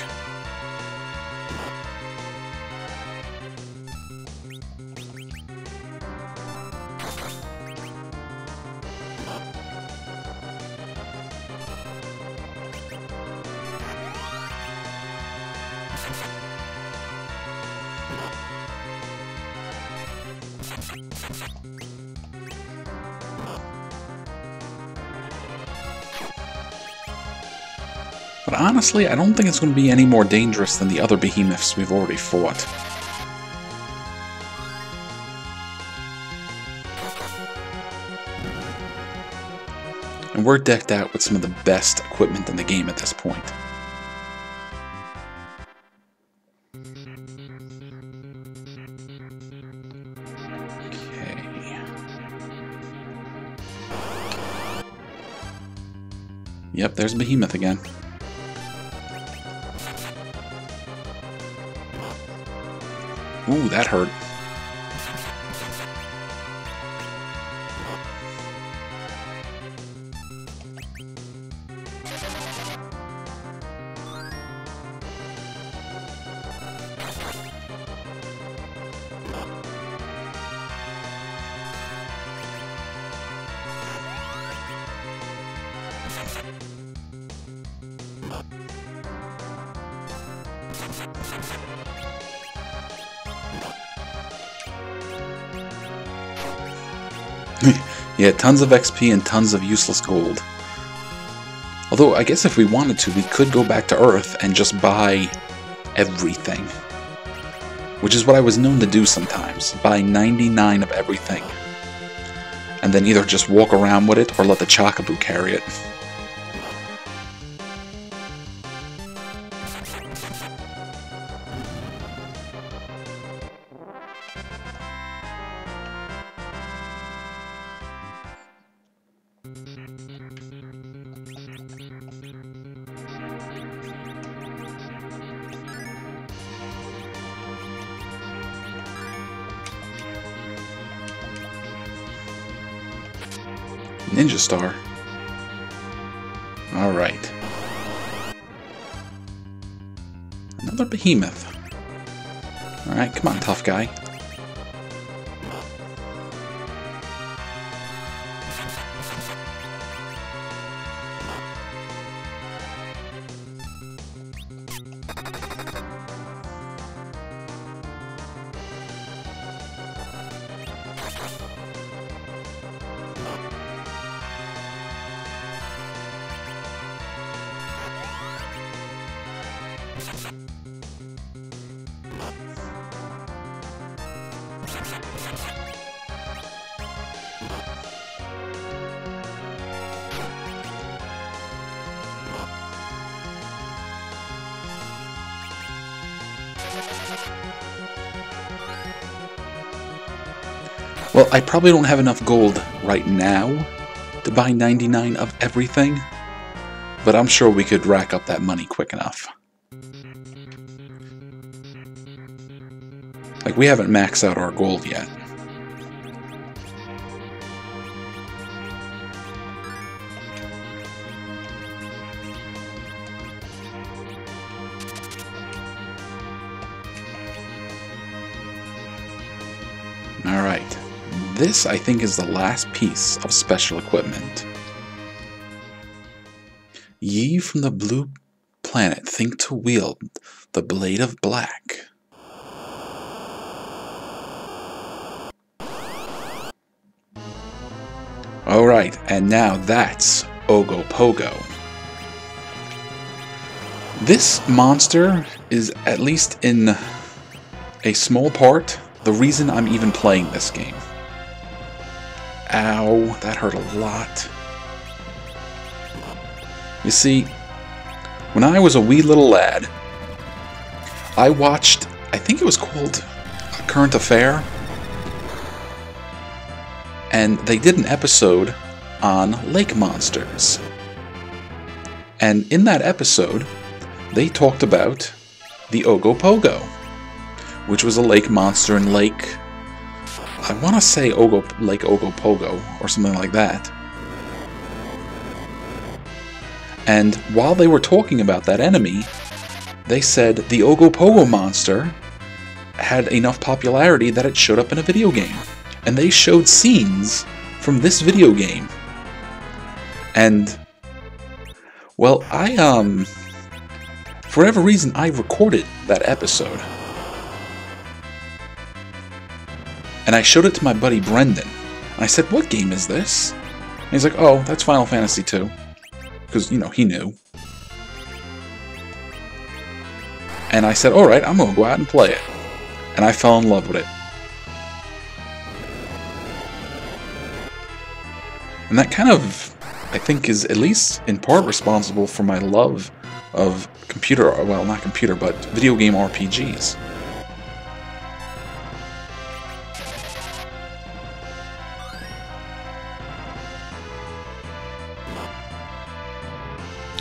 But honestly, I don't think it's going to be any more dangerous than the other behemoths we've already fought. And we're decked out with some of the best equipment in the game at this point. Okay. Yep, there's Behemoth again. Ooh, that hurt. Yeah, tons of XP and tons of useless gold. Although, I guess if we wanted to, we could go back to Earth and just buy everything. Which is what I was known to do sometimes. Buy 99 of everything. And then either just walk around with it or let the Chocobo carry it. Ninja Star. Alright. Another behemoth. Alright, come on, tough guy. Well, I probably don't have enough gold right now to buy 99 of everything, but I'm sure we could rack up that money quick enough. Like, we haven't maxed out our gold yet. Alright. This, I think, is the last piece of special equipment. Ye from the blue planet think to wield the blade of black. Alright, and now that's Ogopogo. This monster is, at least in a small part, the reason I'm even playing this game. Ow, that hurt a lot. You see, when I was a wee little lad, I watched, I think it was called A Current Affair, and they did an episode on lake monsters. And in that episode, they talked about the Ogopogo, which was a lake monster in Lake, I want to say Lake Ogopogo, or something like that. And while they were talking about that enemy, they said the Ogopogo monster had enough popularity that it showed up in a video game. And they showed scenes from this video game. And, well, for whatever reason, I recorded that episode. And I showed it to my buddy Brendan. And I said, what game is this? And he's like, oh, that's Final Fantasy II. Because, you know, he knew. And I said, alright, I'm going to go out and play it. And I fell in love with it. And that kind of, I think, is at least in part responsible for my love of computer, well, not computer, but video game RPGs.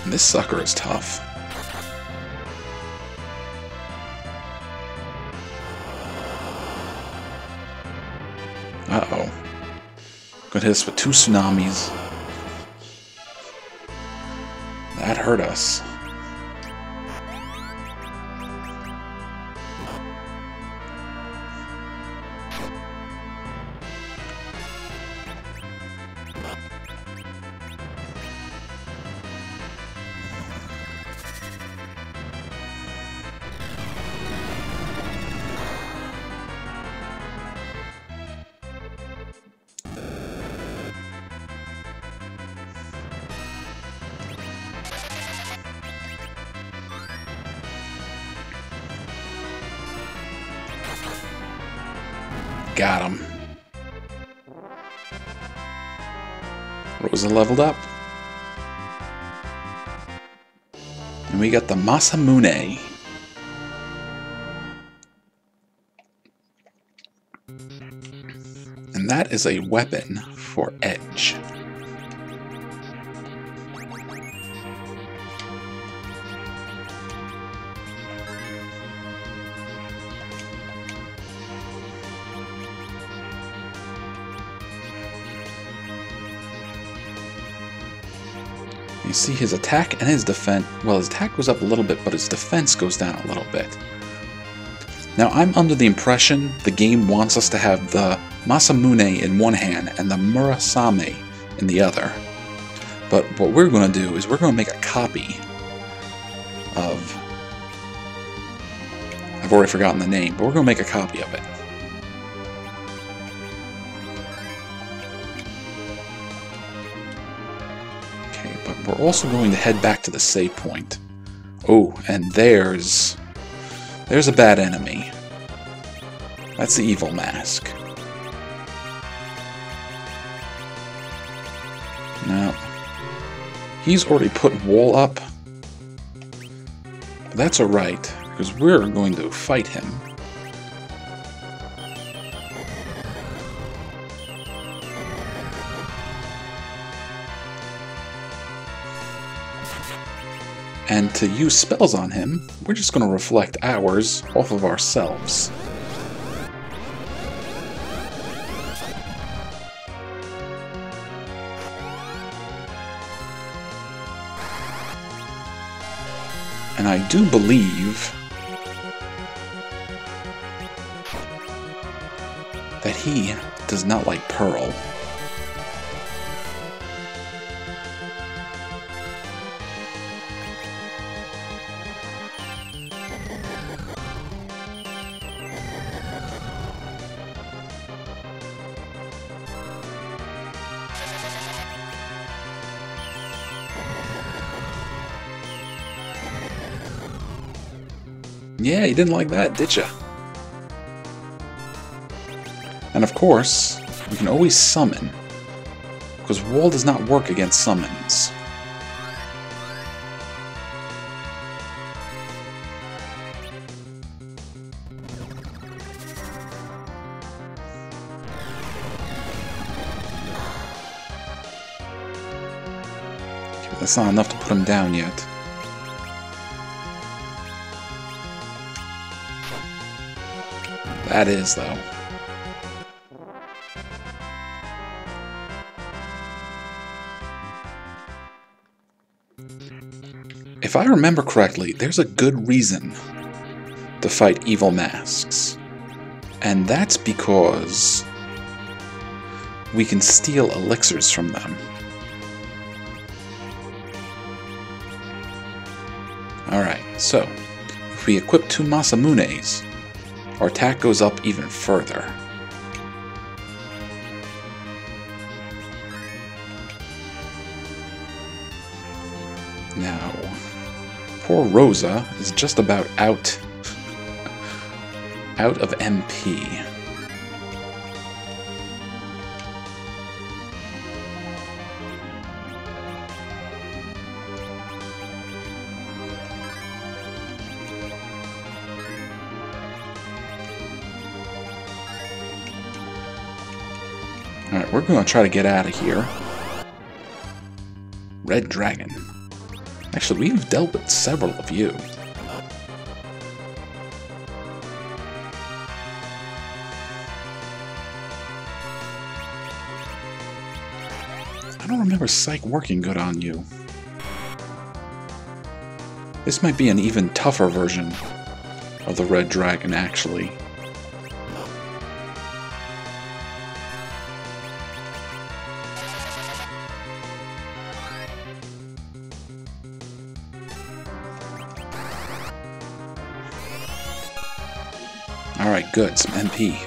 And this sucker is tough. Uh-oh. Gonna hit us with 2 tsunamis. That hurt us. Got him. Rosa leveled up. And we got the Masamune. And that is a weapon for edge. You see his attack and his defense. Well, his attack goes up a little bit, but his defense goes down a little bit. Now, I'm under the impression the game wants us to have the Masamune in one hand and the Murasame in the other. But what we're going to do is we're going to make a copy of... I've already forgotten the name, but we're going to make a copy of it. We're also going to head back to the save point. Oh, and there's a bad enemy. That's the evil mask. Now, he's already put wall up. But that's alright, because we're going to fight him. And to use spells on him, we're just going to reflect ours off of ourselves. And I do believe that he does not like Pearl. Yeah, you didn't like that, did ya? And of course, we can always summon, because wall does not work against summons. Okay, that's not enough to put him down yet. That is, though. If I remember correctly, there's a good reason to fight evil masks. And that's because we can steal elixirs from them. Alright, so if we equip 2 Masamunes, our attack goes up even further. Now, poor Rosa is just about out of MP. Alright, we're going to try to get out of here. Red Dragon. Actually, we've dealt with several of you. I don't remember Psych working good on you. This might be an even tougher version of the Red Dragon, actually. Alright, good. Some MP.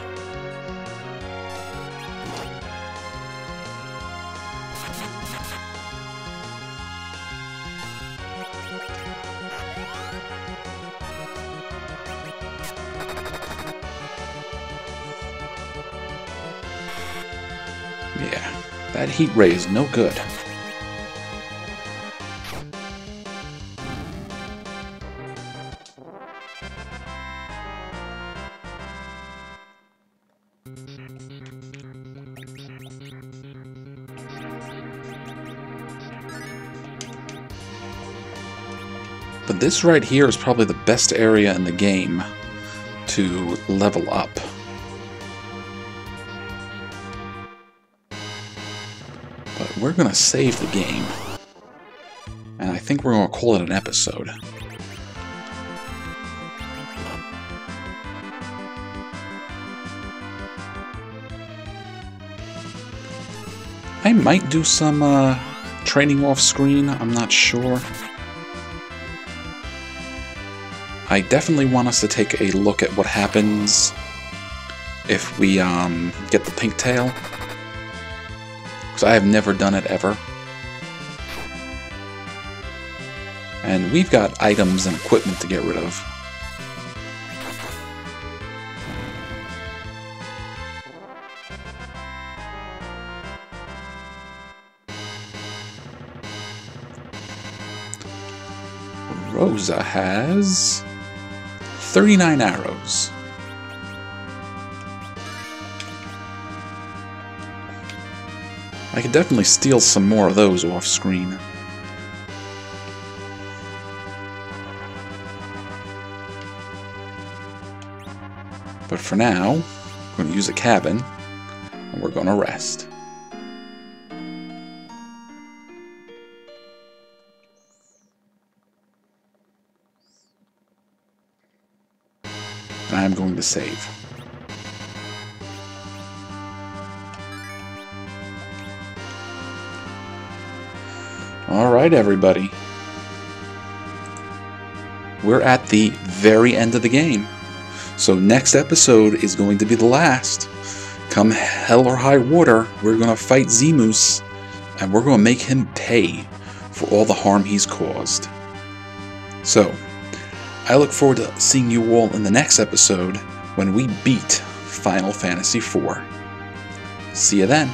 Yeah, that heat ray is no good. But this right here is probably the best area in the game to level up. But we're going to save the game. And I think we're going to call it an episode. I might do some training off screen, I'm not sure. I definitely want us to take a look at what happens if we get the pink tail, because I have never done it ever. And we've got items and equipment to get rid of. Rosa has 39 arrows. I could definitely steal some more of those off screen. But for now, we're going to use a cabin, and we're going to rest. And I'm going to save. Alright, everybody. We're at the very end of the game. So next episode is going to be the last. Come hell or high water, we're going to fight Zemus, and we're going to make him pay for all the harm he's caused. So, I look forward to seeing you all in the next episode when we beat Final Fantasy IV. See you then.